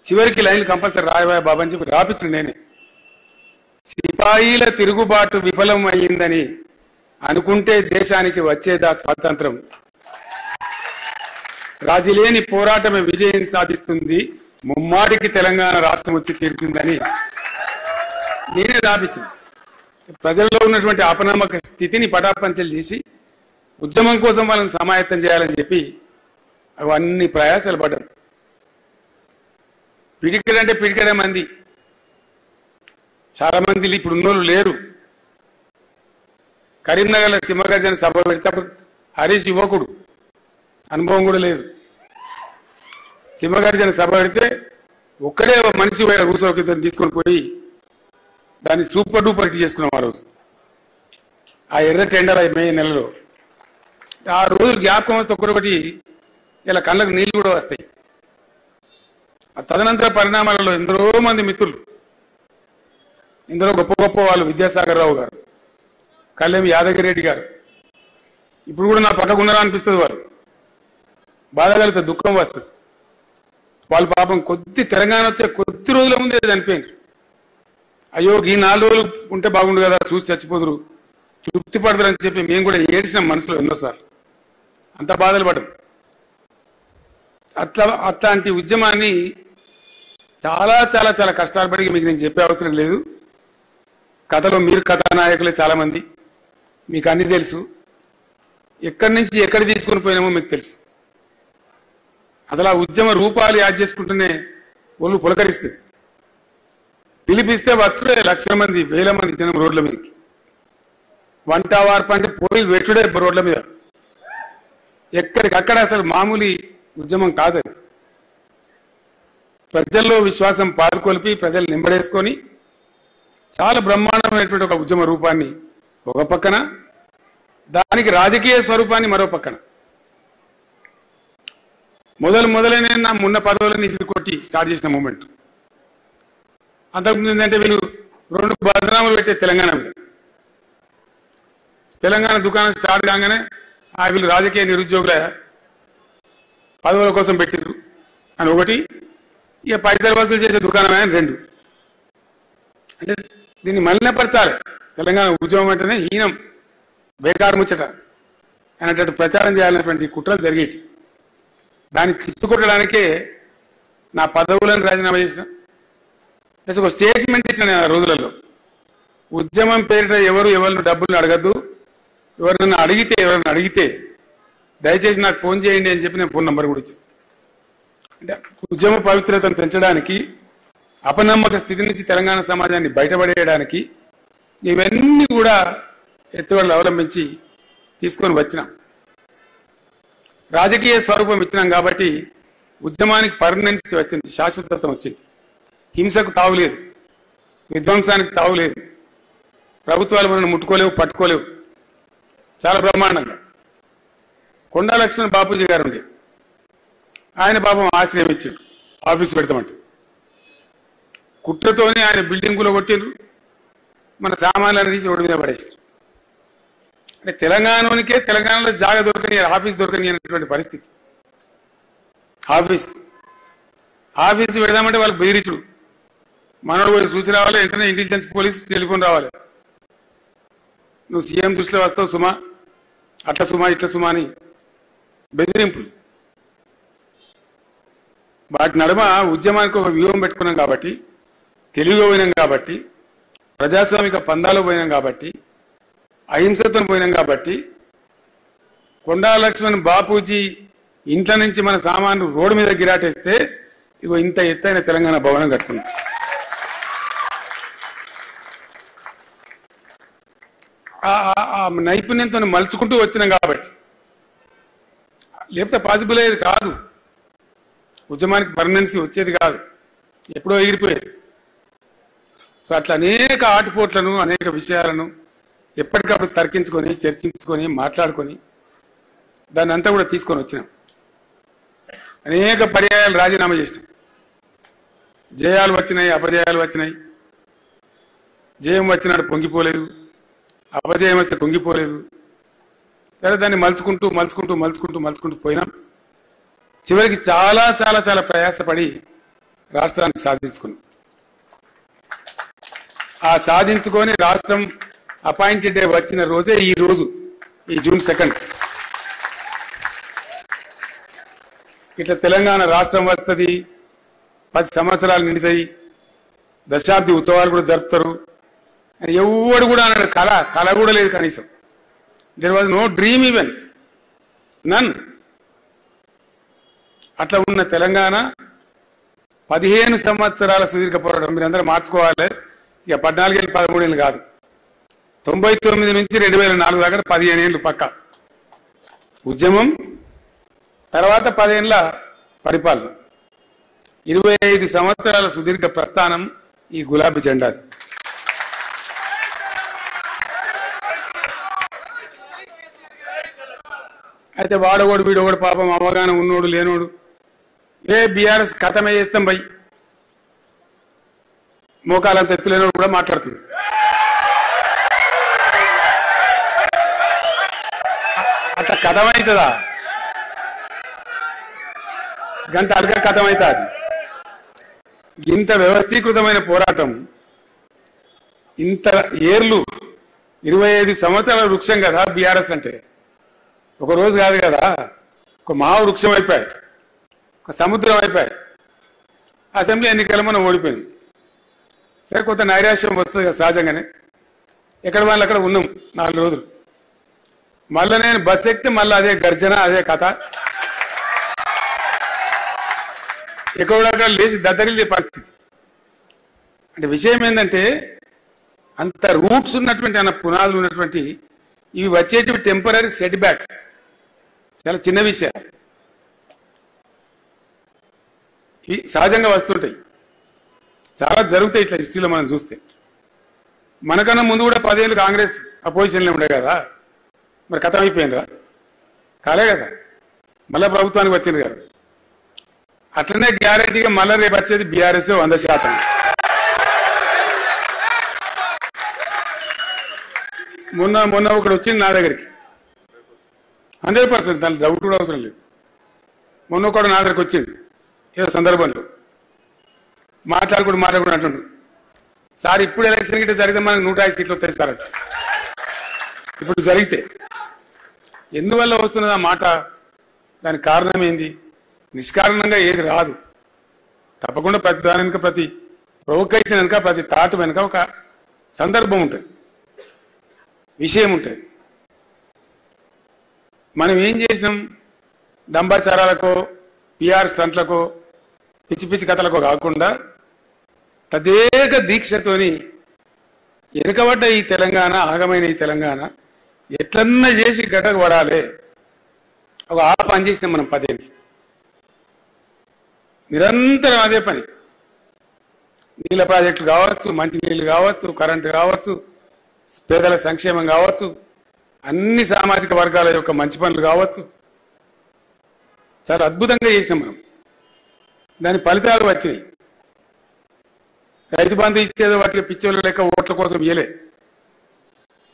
చివరికి లైన్లు కంపల్సరీ రాయబాయ బాబా అని చెప్పి రాపించిన నేనే. సిపాయిల తిరుగుబాటు విఫలం అయ్యిందని అనుకుంటే దేశానికి వచ్చేదా స్వాతంత్రం, రాజీలేని పోరాటమే విజయం సాధిస్తుంది, ముమ్మాడికి తెలంగాణ రాష్ట్రం వచ్చి తీరుతుందని నేనే రాపించింది. ప్రజల్లో ఉన్నటువంటి అపనమ్మక స్థితిని పటాపంచలు చేసి ఉద్యమం కోసం వాళ్ళని సమాయత్తం చేయాలని చెప్పి అవన్నీ ప్రయాసాలు పడ్డాం. పిడికెడంటే పిడికెడే మంది, చాలా మంది ఇప్పుడు ఉన్నోళ్ళు లేరు. కరీంనగర్లో సింహగర్జన సభ పెడితే అప్పుడు హరీష్ యువకుడు, అనుభవం కూడా లేదు. సింహగర్జన సభ పెడితే ఒక్కడే మనిషి వేరే కూర్చోకి తీసుకొని పోయి దాన్ని సూపర్ డూపర్ హిట్ చేసుకున్నాం ఆ రోజు. ఆ ఎర్ర టెండర్ మే నెలలో ఆ రోజులు జ్ఞాపకం వస్తే ఒక్కొక్కటి ఇలా కళ్ళకు నీళ్ళు కూడా వస్తాయి. ఆ తదనంతర పరిణామాలలో ఎందరో మంది మిత్రులు, ఇందులో గొప్ప గొప్ప వాళ్ళు, విద్యాసాగర్ రావు గారు, కళ్యాణ్ యాదగిరి రెడ్డి గారు, ఇప్పుడు కూడా నా పక్కకు ఉన్నారా అనిపిస్తుంది. వారు బాధ కలిగితే దుఃఖం వస్తుంది. వాళ్ళు పాపం తెలంగాణ వచ్చే కొద్ది రోజుల ముందే చనిపోయింది. అయ్యో ఈ 4 రోజులు ఉంటే బాగుండు కదా, చూసి చచ్చిపోదురు, తృప్తి పడదురు అని చెప్పి మేము కూడా ఏడ్చినాం మనసులో ఎన్నోసార్లు. అంత బాధలు పడ్డాం. అట్లాంటి ఉద్యమాన్ని చాలా చాలా చాలా కష్టాలు పడి మీకు నేను చెప్పే అవసరం లేదు. కథలో మీరు కథానాయకులే చాలామంది, మీకు అన్నీ తెలుసు. ఎక్కడి నుంచి ఎక్కడి తీసుకొని పోయినామో మీకు తెలుసు. అసలు ఆ ఉద్యమ రూపాలు యాడ్ చేసుకుంటూనే ఒళ్ళు పులకరిస్తుంది. పిలిపిస్తే వచ్చుడే లక్షల మంది, వేల మంది జనం రోడ్ల మీదకి. వంట వార్పు అంటే పోయి వెట్టుడే రోడ్ల మీద. ఎక్కడికక్కడ అసలు మామూలు ఉద్యమం కాదు అది. ప్రజల్లో విశ్వాసం పాదుకొలిపి ప్రజలు నింబడేసుకొని చాలా బ్రహ్మాండమైనటువంటి ఒక ఉద్యమ రూపాన్ని ఒక పక్కన, దానికి రాజకీయ స్వరూపాన్ని మరో పక్కన. మొదలైన నా మున్న పదవులని ఇసురు కొట్టి స్టార్ట్ చేసిన మూమెంట్. అంతకుముందు ఏంటంటే వీళ్ళు 2 బదనాములు పెట్టే తెలంగాణ మీద. తెలంగాణ దుకాణం స్టార్ట్ కాగానే వీళ్ళు రాజకీయ నిరుద్యోగుల పదవుల కోసం పెట్టిర్రు అని ఒకటి, ఇక పైసలు వసూలు చేసే దుకాణమే అని 2. అంటే దీన్ని మలినపరచాలి. తెలంగాణ ఉద్యమం అంటేనే హీనం, బేకారు ముచ్చట అనేటట్టు ప్రచారం చేయాలనేటువంటి కుట్రలు జరిగేటి. దాన్ని తిప్పికొట్టడానికే నా పదవులను రాజీనామా చేసిన. ప్లస్ ఒక స్టేట్మెంట్ ఇచ్చిన ఆ రోజులలో, ఉద్యమం పేరిట ఎవరిని డబ్బులను అడగద్దు, ఎవరైనా అడిగితే దయచేసి నాకు ఫోన్ చేయండి అని చెప్పి నేను ఫోన్ నంబర్ కూడా ఇచ్చాను. అంటే ఉద్యమ పవిత్రతను పెంచడానికి, అపనమ్మక స్థితి నుంచి తెలంగాణ సమాజాన్ని బయటపడేయడానికి ఇవన్నీ కూడా ఎత్తుగడలు అవలంబించి తీసుకొని వచ్చినాం. రాజకీయ స్వరూపం ఇచ్చినాం కాబట్టి ఉద్యమానికి పర్మనెన్సీ వచ్చింది, శాశ్వతత్వం వచ్చింది. హింసకు తావులేదు, విధ్వంసానికి తావులేదు. ప్రభుత్వాలు మనల్ని ముట్టుకోలేవు, పట్టుకోలేవు. చాలా బ్రహ్మాండంగా కొండా లక్ష్మణ్ బాపూజీ గారు ఉండే, ఆయన పాపం ఆశ్రయం ఇచ్చారు ఆఫీసు పెడతామంటే. కుట్రతోనే ఆయన బిల్డింగులో కొట్టిండ్రు, మన సామాన్లను తీసి రోడ్డు మీద పడేసారు. అంటే తెలంగాణలో జాగా దొరకని, ఆఫీస్ దొరకని అనేటువంటి పరిస్థితి. ఆఫీసు పెడదామంటే వాళ్ళకి బెదిరించుడు. మనోడు పోయి చూసి రావాలి, వెంటనే ఇంటెలిజెన్స్ పోలీసు టెలిఫోన్ రావాలి, నువ్వు సీఎం దృష్టిలో వస్తావు సుమా, అట్లా సుమా ఇట్లా సుమా అని బెదిరింపులు. వాటి నడుమ ఉద్యమానికి ఒక వ్యూహం పెట్టుకున్నాం కాబట్టి, తెలుగులో పోయినాం కాబట్టి, ప్రజాస్వామిక పందాలో పోయినాం కాబట్టి, అహింసతో పోయినాం కాబట్టి, కొండా లక్ష్మణ్ బాపూజీ ఇంట్లో నుంచి మన సామాన్లు రోడ్డు మీద గిరాటేస్తే ఇగో ఇంత ఎత్తైన తెలంగాణ భవనం కట్టుకుంది. ఆ నైపుణ్యంతో మలుచుకుంటూ వచ్చినాం కాబట్టి, లేకపోతే పాసిబుల్ అయ్యేది కాదు. ఉద్యమానికి పర్మనెన్సీ వచ్చేది కాదు, ఎప్పుడో ఎగిరిపోయేది. సో అట్లా అనేక ఆటుపోట్లను, అనేక విషయాలను ఎప్పటికప్పుడు తర్కించుకొని, చర్చించుకొని, మాట్లాడుకొని దాన్ని అంతా కూడా తీసుకొని వచ్చినాం. అనేక పర్యాయాలు రాజీనామా చేసినాం. జయాలు వచ్చినాయి, అపజయాలు వచ్చినాయి. జయం వచ్చినాడు పొంగిపోలేదు, అపజయం వస్తే పొంగిపోలేదు. సరే దాన్ని మలుచుకుంటూ పోయినాం. చివరికి చాలా చాలా చాలా ప్రయాసపడి రాష్ట్రాన్ని సాధించుకున్నాం. ఆ సాధించుకొని రాష్ట్రం అపాయింటెడ్ డే వచ్చిన రోజే ఈ రోజు, ఈ జూన్ 2. ఇట్లా తెలంగాణ రాష్ట్రం వస్తుంది, 10 సంవత్సరాలు నిండుతాయి, దశాబ్ది ఉత్సవాలు కూడా జరుపుతారు అని ఎవడు కూడా అన్నాడు. కళ కూడా లేదు కనీసం. There was no dream even, none. అట్లా ఉన్న తెలంగాణ 15 సంవత్సరాల సుదీర్ఘ పోరాటం మీరందరూ మార్చుకోవాలి. ఇక 14 ఏళ్ళు 13 ఏళ్ళు కాదు, 99 నుంచి 2004 దాకా 15 ఏళ్ళు పక్క ఉద్యమం, తర్వాత 10 ఏళ్ళ పరిపాలన, 25 సంవత్సరాల సుదీర్ఘ ప్రస్థానం ఈ గులాబీ జెండాది. అయితే వాడోడు వీడోడు పాపం అవగాహన ఉన్నోడు లేనోడు బీఆర్ఎస్ ఖతమే చేస్తాం భయ్ మోకాలంత ఎత్తులేనోడు కూడా మాట్లాడుతున్నాడు. అట్లా కథమవుతుందా? గంట అడగ కథమవుతుంది. ఇంత వ్యవస్థీకృతమైన పోరాటం, ఇంత ఏర్లు 25 సంవత్సరాల వృక్షం కదా బీఆర్ఎస్ అంటే. ఒక రోజు కాదు కదా, ఒక మహా వృక్షం అయిపోయాయి, ఒక సముద్రం అయిపోయాయి. అసెంబ్లీ ఎన్నికలు మనం ఓడిపోయింది. సరే కొంత నైరాశ్యం వస్తుంది కదా సహజంగానే. ఎక్కడ వాళ్ళు అక్కడ ఉన్నాం 4 రోజులు. మళ్ళీ నేను బస్ ఎక్కితే మళ్ళీ అదే గర్జన, అదే కథ. ఎక్కడ లేచి దద్దరిల్లే పరిస్థితి. అంటే విషయం ఏంటంటే అంత రూట్స్ ఉన్నటువంటి అన్న పునాదులు ఉన్నటువంటి ఇవి వచ్చేటివి టెంపరీ సెట్ బ్యాక్స్, చాలా చిన్న విషయాలు. ఇవి సహజంగా వస్తుంటాయి, చాలా జరుగుతాయి ఇట్లా హిస్టరీలో మనం చూస్తే. మనకన్నా ముందు కూడా 10 ఏళ్ళు కాంగ్రెస్ అపోజిషన్లో ఉండే కదా, మరి కథం అయిపోయినరా? కాలే కదా, మళ్ళీ ప్రభుత్వానికి వచ్చింది కదా. అట్లనే గ్యారెంటీగా మళ్ళీ రేపు వచ్చేది బీఆర్ఎస్ 100%. మొన్న ఒకడు వచ్చింది నా దగ్గరికి, 100%, దాని డౌట్ కూడా అవసరం లేదు. మొన్న ఒకడు నా దగ్గరికి వచ్చింది ఏదో సందర్భంలో, మాట్లాడుకుంటూ అంటుండు, సార్ ఇప్పుడు ఎలక్షన్ గిట్ట జరిగితే మనకు 105 సీట్లు వస్తాయి సార్ అంట. ఇప్పుడు జరిగితే ఎందువల్ల వస్తున్నది ఆ మాట? దానికి కారణం ఏంది? నిష్కారణంగా ఏది రాదు. తప్పకుండా ప్రతి దాని వెనుక, ప్రతి ప్రొవొకేషన్ వెనుక, ప్రతి తాటు వెనుక ఒక సందర్భం ఉంటుంది, విషయం ఉంటుంది. మనం ఏం చేసినాం? డంబాచారాలకో పిఆర్ స్టంట్లకో పిచ్చి పిచ్చి కథలకో కాకుండా తదేక దీక్షతోని వెనుకబడ్డ ఈ తెలంగాణ, ఆగమైన ఈ తెలంగాణ ఎట్లన్నా చేసి గడ్డకు పడాలి, ఒక ఆ పని చేసినాం మనం 10 ఏళ్ళు. నిరంతరం అదే పని. నీళ్ళ ప్రాజెక్టులు కావచ్చు, మంచినీళ్ళు కావచ్చు, కరెంటు కావచ్చు, పేదల సంక్షేమం కావచ్చు, అన్ని సామాజిక వర్గాల యొక్క మంచి పనులు కావచ్చు, చాలా అద్భుతంగా చేసినాం మనం. దాని ఫలితాలు వచ్చినాయి. రైతు బంధు ఇచ్చేదో వాటికి పిచ్చోళ్ళ లెక్క ఓట్ల కోసం ఇయ్యలే,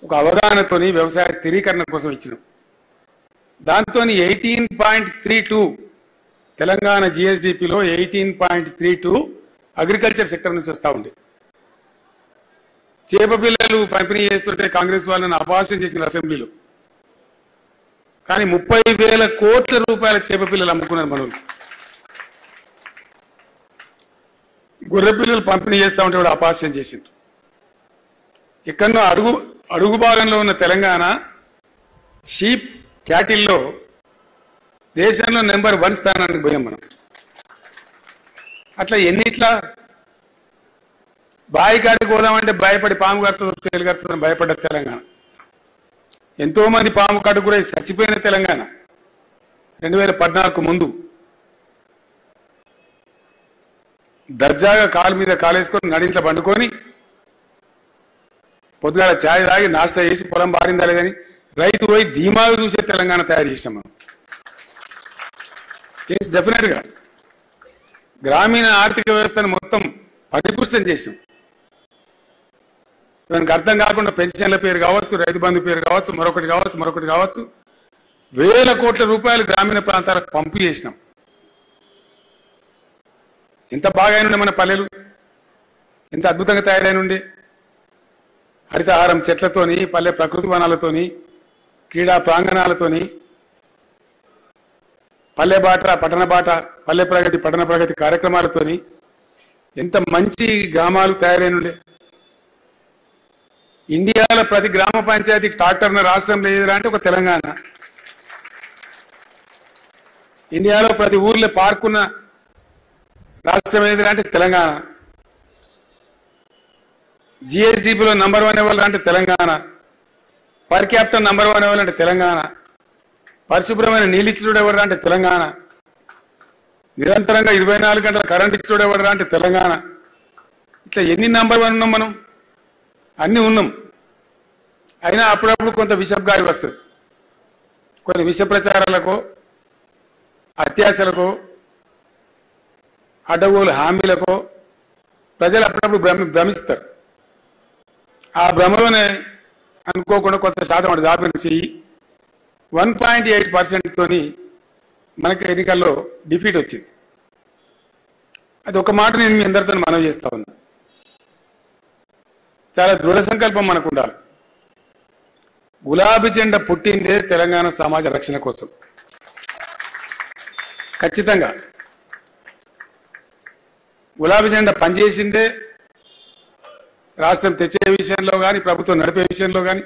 ఒక అవగాహనతోని వ్యవసాయ స్థిరీకరణ కోసం ఇచ్చినాం. దాంతో 18.32 తెలంగాణ జిఎస్డిపిలో 18.32 అగ్రికల్చర్ సెక్టర్ నుంచి వస్తూ ఉండే. చేప పిల్లలు పంపిణీ చేస్తుంటే కాంగ్రెస్ వాళ్ళని అపహాస్యం చేసిన అసెంబ్లీలో. కానీ 30,000 కోట్ల రూపాయల చేప పిల్లలు అమ్ముకున్నారు మనోళ్ళు. గొర్రె పిల్లలు పంపిణీ చేస్తూ ఉంటే కూడా అపహాస్యం చేసిండ్రు. ఎక్కడో అడుగు భాగంలో ఉన్న తెలంగాణ షీప్ క్యాటిల్లో దేశంలో నెంబర్ 1 స్థానానికి పోయాం మనం. అట్లా ఎన్నిట్లా బాయి కాడికి పోదామంటే భయపడి పాము కడుతుందో తేలు కడుతుందని భయపడ్డ తెలంగాణ. ఎంతో మంది పాము కాడికి కూడా చచ్చిపోయిన తెలంగాణ 2014 ముందు. దర్జాగా కాలు మీద కాలేసుకొని నడింట్లో పండుకొని పొద్దుగాల ఛాయ్ తాగి నాష్టా చేసి పొలం బారిందా లేదని రైతు పోయి ధీమాగా చూసే తెలంగాణ తయారు చేసినాం మనం. డెఫినెట్గా గ్రామీణ ఆర్థిక వ్యవస్థను మొత్తం పరిపుష్టం చేసాం. దానికి అర్థం కాకుండా పెన్షన్ల పేరు కావచ్చు, రైతు బంధు పేరు కావచ్చు, మరొకటి కావచ్చు 1000 కోట్ల రూపాయలు గ్రామీణ ప్రాంతాలకు పంపు చేసినాం. ఎంత బాగా అయినుండే మన పల్లెలు, ఎంత అద్భుతంగా తయారైనుండే. హరితహారం చెట్లతోని, పల్లె ప్రకృతి వనాలతోని, క్రీడా ప్రాంగణాలతోని, పల్లె బాట పట్టణ బాట, పల్లె ప్రగతి పట్టణ ప్రగతి కార్యక్రమాలతోని ఎంత మంచి గ్రామాలు తయారైనుండే. ఇండియాలో ప్రతి గ్రామ పంచాయతీకి ట్రాక్టర్ను రాష్ట్రంలో ఏదిరా అంటే ఒక తెలంగాణ. ఇండియాలో ప్రతి ఊర్లో పార్కున్న రాష్ట్రం ఏది అంటే తెలంగాణ. జిఎస్డిపిలో నంబర్ 1 ఎవరు అంటే తెలంగాణ. పర్ క్యాపిటల్ నంబర్ 1 ఎవరు అంటే తెలంగాణ. పరిశుభ్రమైన నీళ్ళు ఇచ్చినోడు ఎవరు అంటే తెలంగాణ. నిరంతరంగా 24 గంటల కరెంట్ ఇచ్చినోడు ఎవరు అంటే తెలంగాణ. ఇట్లా ఎన్ని నంబర్ 1 ఉన్నాం మనం? అన్నీ ఉన్నాం. అయినా అప్పుడప్పుడు కొంత విషగాలి వస్తుంది. కొన్ని విష ప్రచారాలకు, అత్యాశలకు, అడ్డగోలు హామీలకు ప్రజలు అప్పుడప్పుడు భ్రమిస్తారు. ఆ భ్రమలోనే అనుకోకుండా కొంత శాతం వాడు జాబితా చెయ్యి 1.8% తోని మనకి ఎన్నికల్లో డిఫీట్ వచ్చింది. అది ఒక మాట నేను మీ అందరితో మనవి చేస్తా ఉన్నా. చాలా దృఢ సంకల్పం మనకు ఉండాలి. గులాబీ జెండా పుట్టిందే తెలంగాణ సమాజ రక్షణ కోసం. ఖచ్చితంగా గులాబీ జెండా పనిచేసిందే రాష్ట్రం తెచ్చే విషయంలో కానీ, ప్రభుత్వం నడిపే విషయంలో కానీ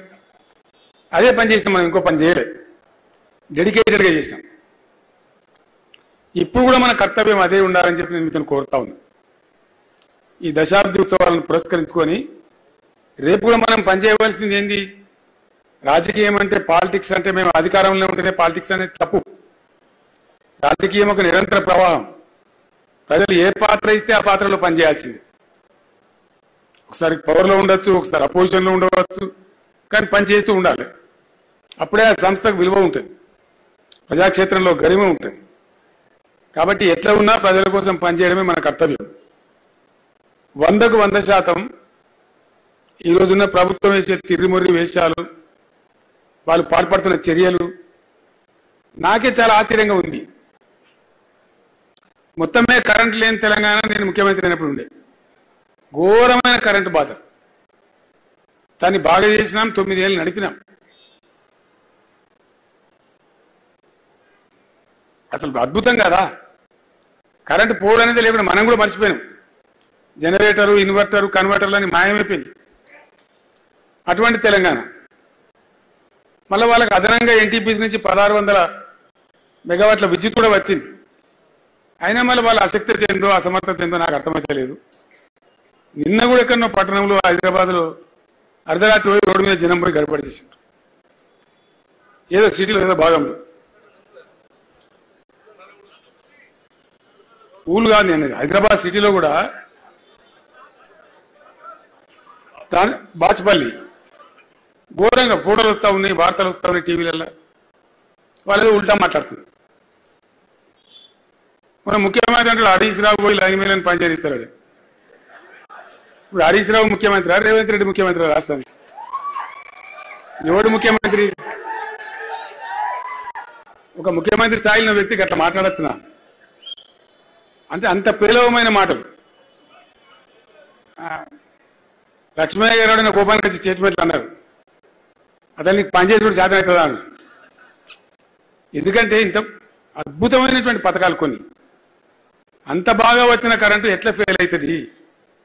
అదే పని చేసినాం. మనం ఇంకో పని చేయలేదు, డెడికేటెడ్గా చేసినాం. ఇప్పుడు కూడా మన కర్తవ్యం అదే ఉండాలని చెప్పి నేను మీతో కోరుతా ఉన్నా. ఈ దశాబ్ది ఉత్సవాలను పురస్కరించుకొని రేపు కూడా మనం పనిచేయవలసింది ఏంది? రాజకీయం అంటే, పాలిటిక్స్ అంటే మేము అధికారంలో ఉంటేనే పాలిటిక్స్ అనేది తప్పు. రాజకీయం ఒక నిరంతర ప్రవాహం. ప్రజలు ఏ పాత్ర ఇస్తే ఆ పాత్రలో పనిచేయాల్సింది. ఒకసారి పవర్లో ఉండొచ్చు, ఒకసారి అపోజిషన్లో ఉండవచ్చు, కానీ పని చేస్తూ ఉండాలి. అప్పుడే ఆ సంస్థకు విలువ ఉంటుంది, ప్రజాక్షేత్రంలో గరిమ ఉంటుంది. కాబట్టి ఎట్లా ఉన్నా ప్రజల కోసం పనిచేయడమే మన కర్తవ్యం. 100కు 100% ఈ రోజున్న ప్రభుత్వం వేసే తిరిగిమొర్రి వేషాలు, వాళ్ళు పాల్పడుతున్న చర్యలు నాకే చాలా ఆశ్చర్యంగా ఉంది. మొత్తమే కరెంట్ లేని తెలంగాణ నేను ముఖ్యమంత్రి అయినప్పుడు ఉండే ఘోరమైన కరెంటు బాధ. దాన్ని బాగా చేసినాం, 9 ఏళ్ళు నడిపినాం. అసలు అద్భుతం కదా. కరెంటు పోవడం అనేది లేకుండా మనం కూడా మర్చిపోయినాం. జనరేటరు, ఇన్వర్టరు, కన్వర్టర్లు అని మాయమైపోయింది. అటువంటి తెలంగాణ. మళ్ళీ వాళ్ళకి అదనంగా ఎన్టీపీసీ నుంచి 1600 మెగావాట్ల విద్యుత్ కూడా వచ్చింది. అయినా మళ్ళీ వాళ్ళ అశక్తి ఏందో, అసమర్థత ఏందో నాకు అర్థమైతే లేదు. నిన్న కూడా ఎక్కడో పట్టణంలో, హైదరాబాద్లో అర్ధరాత్రి పోయి రోడ్డు మీద జనం పోయి గడపడి చేశారు. ఏదో సిటీలో ఏదో భాగంలో ఊళ్ళు కాదు అనేది. హైదరాబాద్ సిటీలో కూడా బాచ్పల్లి ఘోరంగా ఫోటోలు వస్తూ ఉన్నాయి, వార్తలు వస్తూ ఉన్నాయి టీవీలలో. వాళ్ళు ఉల్టా మాట్లాడుతుంది. మన ముఖ్యమంత్రి అంటే హరీష్ రావు పోయి లైన్ మీద పనిచేస్తాడు. ఇప్పుడు హరీష్ రావు ముఖ్యమంత్రి, రేవంత్ రెడ్డి ముఖ్యమంత్రి రాష్ట్రానికి. ఎవడు ముఖ్యమంత్రి? ఒక ముఖ్యమంత్రి స్థాయిలో వ్యక్తికి అట్లా మాట్లాడచ్చునా? అంత పేలవమైన మాటలు. లక్ష్మయ్య గారు నా కోపానికి వచ్చి స్టేట్మెంట్లు అన్నారు. అతను నీకు పనిచేసి శాతం అవుతుందా అని. ఎందుకంటే ఇంత అద్భుతమైనటువంటి పథకాలు కొన్ని, అంత బాగా వచ్చిన కరెంటు ఎట్లా ఫెయిల్ అవుతుంది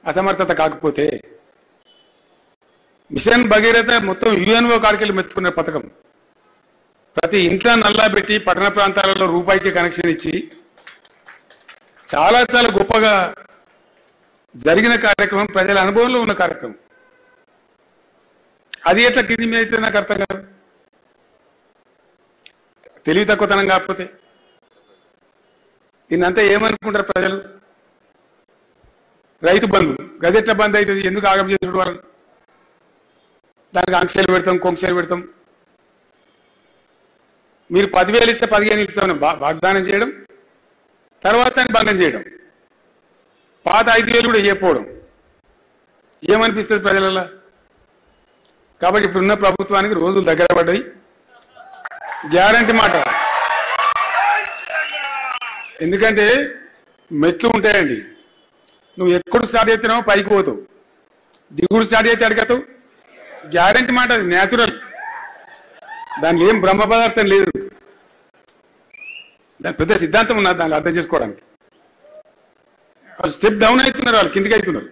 అసమర్థత కాకపోతే? మిషన్ భగీరథ మొత్తం యుఎన్ఓ కాడికెళ్ళి మెచ్చుకున్న పథకం. ప్రతి ఇంట్లో నల్లా పెట్టి పట్టణ ప్రాంతాలలో రూపాయికి కనెక్షన్ ఇచ్చి చాలా చాలా గొప్పగా జరిగిన కార్యక్రమం, ప్రజల అనుభవంలో ఉన్న కార్యక్రమం. అది ఎట్లా కింది మీద అయితే నాకు అర్థం కాదు. తెలివి తక్కువతనం కాకపోతే దీన్నంతా ఏమనుకుంటారు ప్రజలు? రైతు బంధు గదెట్లా బంద్ అవుతుంది? ఎందుకు ఆగం చేసుడు వాళ్ళని? దానికి ఆంక్షలు పెడతాం, కొంక్షలు పెడతాం. మీరు 10,000 ఇస్తే 15,000 ఇస్తామని వాగ్దానం చేయడం, తర్వాత భంగం చేయడం, పాత 5,000 కూడా ఇవ్వకపోవడం. ఏమనిపిస్తుంది ప్రజలలో? కాబట్టి ఇప్పుడున్న ప్రభుత్వానికి రోజులు దగ్గర పడ్డాయి. గ్యారంటీ మాట. ఎందుకంటే మెట్లు ఉంటాయండి. నువ్వు ఎక్కడ స్టార్ట్ చేస్తున్నావో పైకి పోతావు, దిగుడు స్టార్ట్ చేస్తే అడగతావు. గ్యారంటీ మాట, అది న్యాచురల్. దానిలో ఏం బ్రహ్మ పదార్థం లేదు. దాని పెద్ద సిద్ధాంతం ఉన్నది దాన్ని అర్థం చేసుకోవడానికి. వాళ్ళు స్టెప్ డౌన్ అవుతున్నారు, వాళ్ళు కిందికి అవుతున్నారు.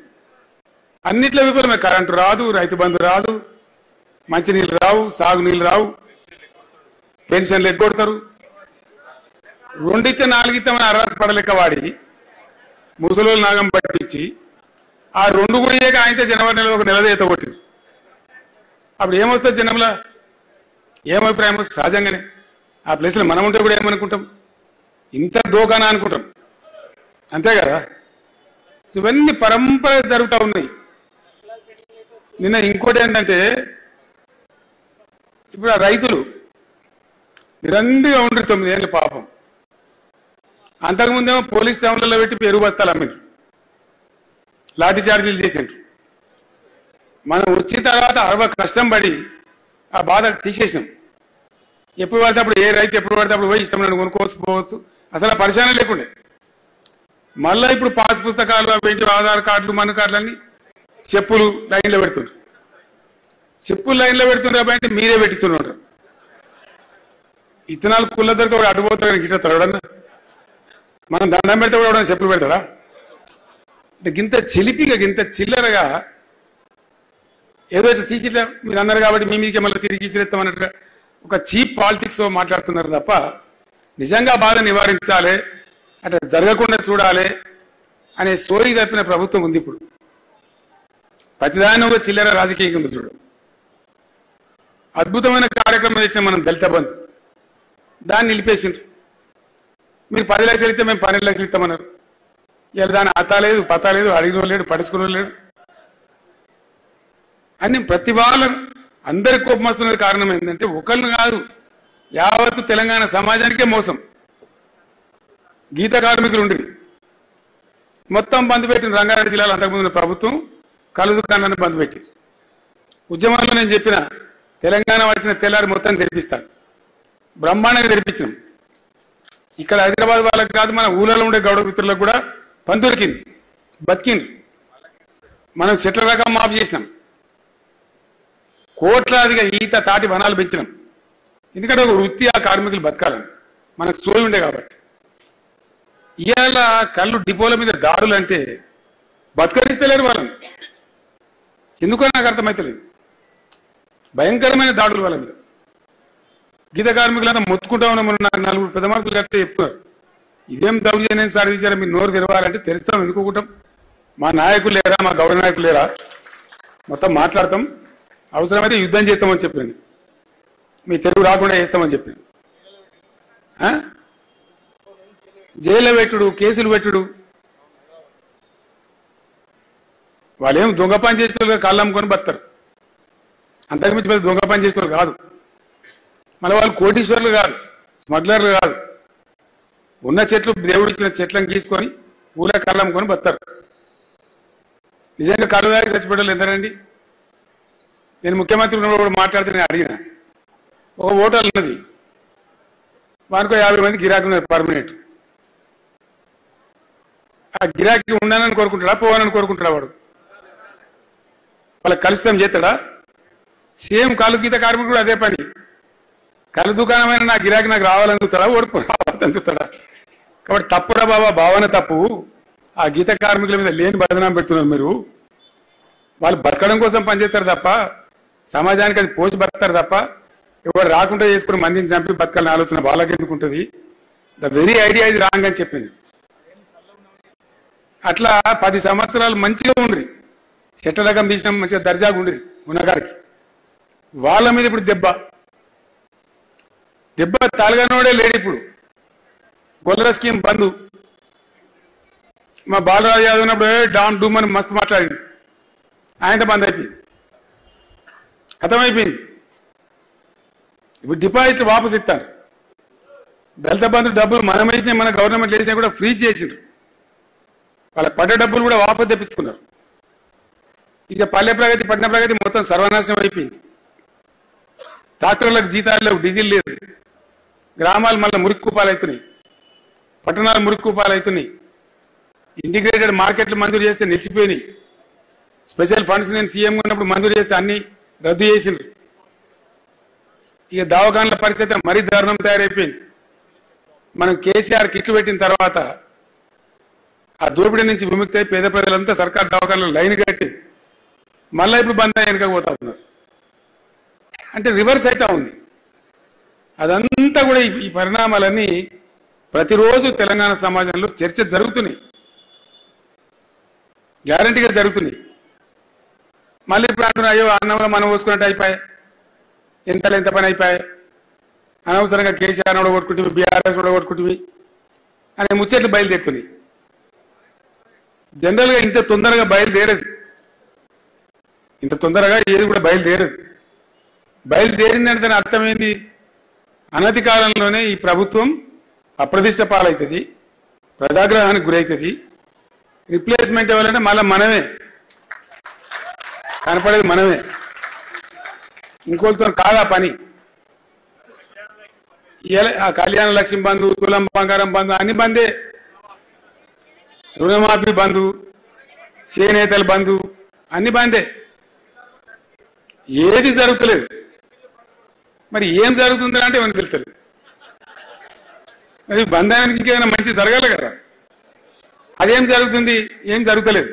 అన్నిట్లో విఫలమే. కరెంటు రాదు, రైతు బంధు రాదు, మంచినీళ్ళు రావు, సాగునీళ్ళు రావు, పెన్షన్లు ఎగ్గొడతారు, రెండితే నాలుగిత్తమని అర్రాసి పడలేక వాడి ముసలోళ్ళు నాగం పట్టించి ఆ రెండు కూడా ఆయనతో జనవరి నెలలో ఒక నెలదేత కొట్టింది. అప్పుడు ఏమవుతుంది జనంలో ఏమభిప్రాయం వస్తుంది? సహజంగానే ఆ ప్లేస్లో మనం ఉంటే కూడా ఏమనుకుంటాం, ఇంత దోకానా అనుకుంటాం, అంతే కదా. సో ఇవన్నీ పరంపర జరుగుతూ ఉన్నాయి. నిన్న ఇంకోటి ఏంటంటే ఇప్పుడు ఆ రైతులు నిరంతరంగా ఉండరు 9 ఏళ్ళు పాపం. అంతకుముందేమో పోలీస్ టౌన్లలో పెట్టి పెరుగు బస్తాలు అమ్మిండ్రు, లాఠీ చార్జీలు చేసిండ్రు. మనం వచ్చిన తర్వాత కష్టం పడి ఆ బాధ తీసేసినాం. ఎప్పుడు పడితే అప్పుడు ఏ రైతు ఎప్పుడు పడితే అప్పుడు పోయి ఇష్టం కొనుక్కోవచ్చు పోవచ్చు, అసలు ఆ పరిశానే లేకుండే. మళ్ళీ ఇప్పుడు పాస్ పుస్తకాలు అవేంటి ఆధార్ కార్డులు మన కార్డులన్నీ చెప్పులు లైన్లో పెడుతుండ్రు. చెప్పులు లైన్లో పెడుతుండ్రు కాబట్టి మీరే పెట్టుతున్నారు. ఇత్తనాలు కుళ్ళ దొరికితే కూడా అడ్డుపోతాడు గిట్ట ఎవడన్నా, మనం దండం పెడితే కూడా ఎవడన్నా చెప్పులు పెడతాడా? అంటే గింత చిలిపిగా గింత చిల్లరగా ఏదో తీసిట్లా మీరు అన్నారు కాబట్టి మీ మీదకి మళ్ళీ తిరిగి ఇసిరేస్తామన్నట్టుగా ఒక చీప్ పాలిటిక్స్ మాట్లాడుతున్నారు తప్ప నిజంగా బాధ నివారించాలి, అట్లా జరగకుండా చూడాలి అనే సోయి తప్పిన ప్రభుత్వం ఉంది. ఇప్పుడు ప్రతిదాని ఒక చిల్లర రాజకీయం ఉంది చూడు. అద్భుతమైన కార్యక్రమం ఇచ్చిన మనం దళిత బంధు, దాన్ని నిలిపేసిండ్రు. మీరు 10 లక్షలు ఇస్తే మేము 12 లక్షలు ఇస్తామన్నారు. ఇలా దాని అతా లేదు పతా లేదు, అడిగిన లేడు పడుచుకున్న లేడు. అని ప్రతి వాళ్ళ అందరికి కోపం వస్తున్నది కారణం ఏంటంటే ఒకళ్ళు కాదు, యావత్తు తెలంగాణ సమాజానికే మోసం. గీత కార్మికులు ఉండేది మొత్తం బంద్ పెట్టిన రంగారెడ్డి జిల్లాలో అంతకుముందు ప్రభుత్వం కళ్ళు దుకాణాలను బంద్ పెట్టి ఉద్యమంలో నేను చెప్పిన తెలంగాణ వచ్చిన తెల్లారి మొత్తం తెరిపిస్తాను, బ్రహ్మాండంగా తెరిపించినాం. ఇక్కడ హైదరాబాద్ వాళ్ళకి కాదు, మన ఊళ్ళలో ఉండే గౌడ మిత్రులకు కూడా పని దొరికింది, బతికింది. మనం చెట్ల రకం మాఫ్ చేసినాం, కోట్లాదిగా ఈత తాటి వనాలు పెంచినాం. ఎందుకంటే ఒక వృత్తి ఆ కార్మికులు బతకాలని మనకు సోయి ఉండే కాబట్టి. ఇవాళ కళ్ళు డిపోల మీద దాడులు అంటే బతకరిస్తలేరు వాళ్ళని, ఎందుకో నాకు అర్థమవుతలేదు. భయంకరమైన దాడులు వాళ్ళ మీద. గీత కార్మికులంతా మొత్తుకుంటా ఉన్నాం. నాకు 4 పెద్ద మనుషులు కడితే చెప్తున్నారు, ఇదేం దౌర్జన్యం సాధించారా, మీరు నోరు తెరవాలంటే తెరుస్తాం, ఎందుకుంటాం. మా నాయకులు లేరా, మా గౌరవ నాయకులు లేరా, మొత్తం మాట్లాడతాం, అవసరమైతే యుద్ధం చేస్తామని చెప్పాను, మీ తెలుగు రాకుండా చేస్తామని చెప్పాను. జైల్లో పెట్టుడు, కేసులు పెట్టుడు, వాళ్ళేం దొంగ పని చేసేవాళ్ళు కాళ్ళు అమ్ముకొని బతారు, అంతకుమించి పెద్ద దొంగ పని చేసేవాళ్ళు కాదు. మళ్ళీ వాళ్ళు కోటీశ్వర్లు కాదు, స్మగ్లర్లు కాదు. ఉన్న చెట్లు దేవుడు ఇచ్చిన చెట్లను గీసుకొని ఊళ్ళో కళ్ళు అమ్ముకొని బతారు. నిజంగా కళ్ళు దాకా చచ్చిపోవడం ఎందరండి. నేను ముఖ్యమంత్రి ఉన్నప్పుడు కూడా మాట్లాడితే నేను అడిగిన, ఒక హోటల్ ఉన్నది, వానికో 50 మంది గిరాకీ ఉన్నారు పర్మనెంట్. ఆ గిరాకీ ఉండాలని కోరుకుంటాడా, పోవాలని కోరుకుంటాడా? వాడు వాళ్ళకి కలుస్తాం చేస్తాడా? సేమ్ కళ్ళు గీత కార్మికుడు కూడా అదే పని. కళ్ళు దుకాణమైన నా గిరాకీ నాకు రావాలని చూస్తాడా, ఓడుకో రావాలని చూస్తాడా? కాబట్టి తప్పురా బాబా, భావన తప్పు. ఆ గీత కార్మికుల మీద లేని బదనాం పెడుతున్నారు మీరు. వాళ్ళు బతకడం కోసం పనిచేస్తారు తప్ప సమాజానికి అది పోసి బతుకుతారు తప్ప ఎవరు రాకుండా చేసుకుని మందిని చంపి బతకాలని ఆలోచన వాళ్ళకి ఎందుకు ఉంటుంది? ద వెరీ ఐడియా ఇది రాంగ్ అని చెప్పింది. అట్లా 10 సంవత్సరాలు మంచిగా ఉండ్రి, చెట్ల రకం తీసినాం, మంచిగా దర్జాగా ఉండ్రి ఉన్నగారికి. వాళ్ళ మీద ఇప్పుడు దెబ్బ తలగనోడే లేడు. ఇప్పుడు గొల్లర స్కీమ్ బంధు, మా బాలరాజు యాదవ్ ఉన్నప్పుడు డామ్ డూమ్ అని మస్తు మాట్లాడింది, ఆయనతో బంద్ అయిపోయింది, ఖతమైపోయింది. ఇప్పుడు డిపాజిట్లు వాపసు ఇస్తారు. దళిత బంధు డబ్బులు మనం వేసినా, మన గవర్నమెంట్ వేసినా కూడా ఫ్రీజ్ చేసిండ్రు. వాళ్ళకి పడ్డ డబ్బులు కూడా వాపసు తెప్పించుకున్నారు. ఇక పల్లె ప్రగతి, పట్టణ ప్రగతి మొత్తం సర్వనాశనం అయిపోయింది. ట్రాక్టర్లకు జీతాలు లేవు, డీజిల్ లేదు. గ్రామాలు మళ్ళీ మురికి కూపాలు అవుతున్నాయి, పట్టణాలు మురికి కూపాలు అవుతున్నాయి. ఇంటిగ్రేటెడ్ మార్కెట్లు మంజూరు చేస్తే నిలిచిపోయినాయి. స్పెషల్ ఫండ్స్ నేను సీఎం ఉన్నప్పుడు మంజూరు చేస్తే అన్ని రద్దు చేసిండ్రు. ఇక దవాఖాన్ల పరిస్థితి మరీ దారుణం తయారైపోయింది. మనం కేసీఆర్ కిట్లు పెట్టిన తర్వాత ఆ దోపిడీ నుంచి విముక్తి అయి పేద ప్రజలంతా సర్కార్ దవాఖాన్లో లైన్ కట్టి మళ్ళీ ఇప్పుడు బంద్ వెనకపోతా ఉన్నారు. అంటే రివర్స్ అవుతా ఉంది. అదంతా కూడా ఈ పరిణామాలన్నీ ప్రతిరోజు తెలంగాణ సమాజంలో చర్చ జరుగుతుంది, గ్యారంటీగా జరుగుతుంది. మళ్ళీ ఇప్పుడు అంటున్నా, అయ్యో అన్నంలో మనం పోసుకున్నట్టు అయిపోయాయి, ఎంత పని అయిపోయాయి, అనవసరంగా కేసీఆర్ కూడా కొట్టుకుంటుంది, బీఆర్ఎస్ కూడా కొట్టుకుంటుంది అనే ముచ్చట్లు బయలుదేరుతున్నాయి. జనరల్గా ఇంత తొందరగా బయలుదేరదు, ఇంత తొందరగా ఏది కూడా బయలుదేరదు. బయలుదేరిందంటే దాని అర్థమైంది, అనతి కాలంలోనే ఈ ప్రభుత్వం అప్రతిష్ట పాలవుతుంది, ప్రజాగ్రహానికి గురవుతుంది. రిప్లేస్మెంట్ ఇవ్వాలంటే మళ్ళీ మనమే కనపడేది, మనమే. ఇంకోటితో కాదా పని. ఆ కళ్యాణ లక్ష్మి బంధు, తులం బంగారం బంధు అన్ని బందే, రుణమాఫీ బంధు, చేనేతల బంధు అన్ని బందే. ఏది జరుగుతలేదు. మరి ఏం జరుగుతుందని అంటే ఏమని తెలుస్తలేదు. మరి బంధానికి ఇంకేమైనా మంచి జరగాలి కదా, అదేం జరుగుతుంది? ఏం జరుగుతలేదు.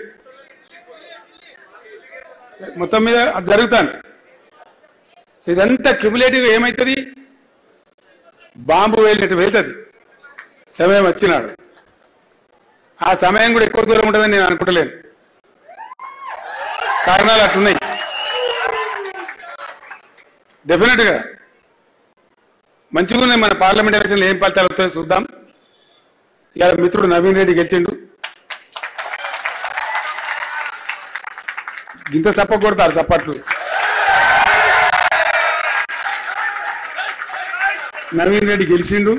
మొత్తం మీద అది జరుగుతుంది. సో ఇదంతా క్యుములేటివ్గా ఏమవుతుంది? బాంబు వేలినట్టు వెళ్తుంది సమయం వచ్చినాడు. ఆ సమయం కూడా ఎక్కువ దూరం ఉంటుందని నేను అనుకుంటలేను. కారణాలు అట్లున్నాయి. డెఫినెట్గా మంచిగా ఉన్నాయి. మన పార్లమెంట్ ఎలక్షన్లో ఏం ఫలితాలు వస్తాయో చూద్దాం. ఇవాళ మిత్రుడు నవీన్ రెడ్డి గెలిచిండు. గింత సప్ప కొడతారు సప్పట్లు. నవీన్ రెడ్డి గెలిచిండు.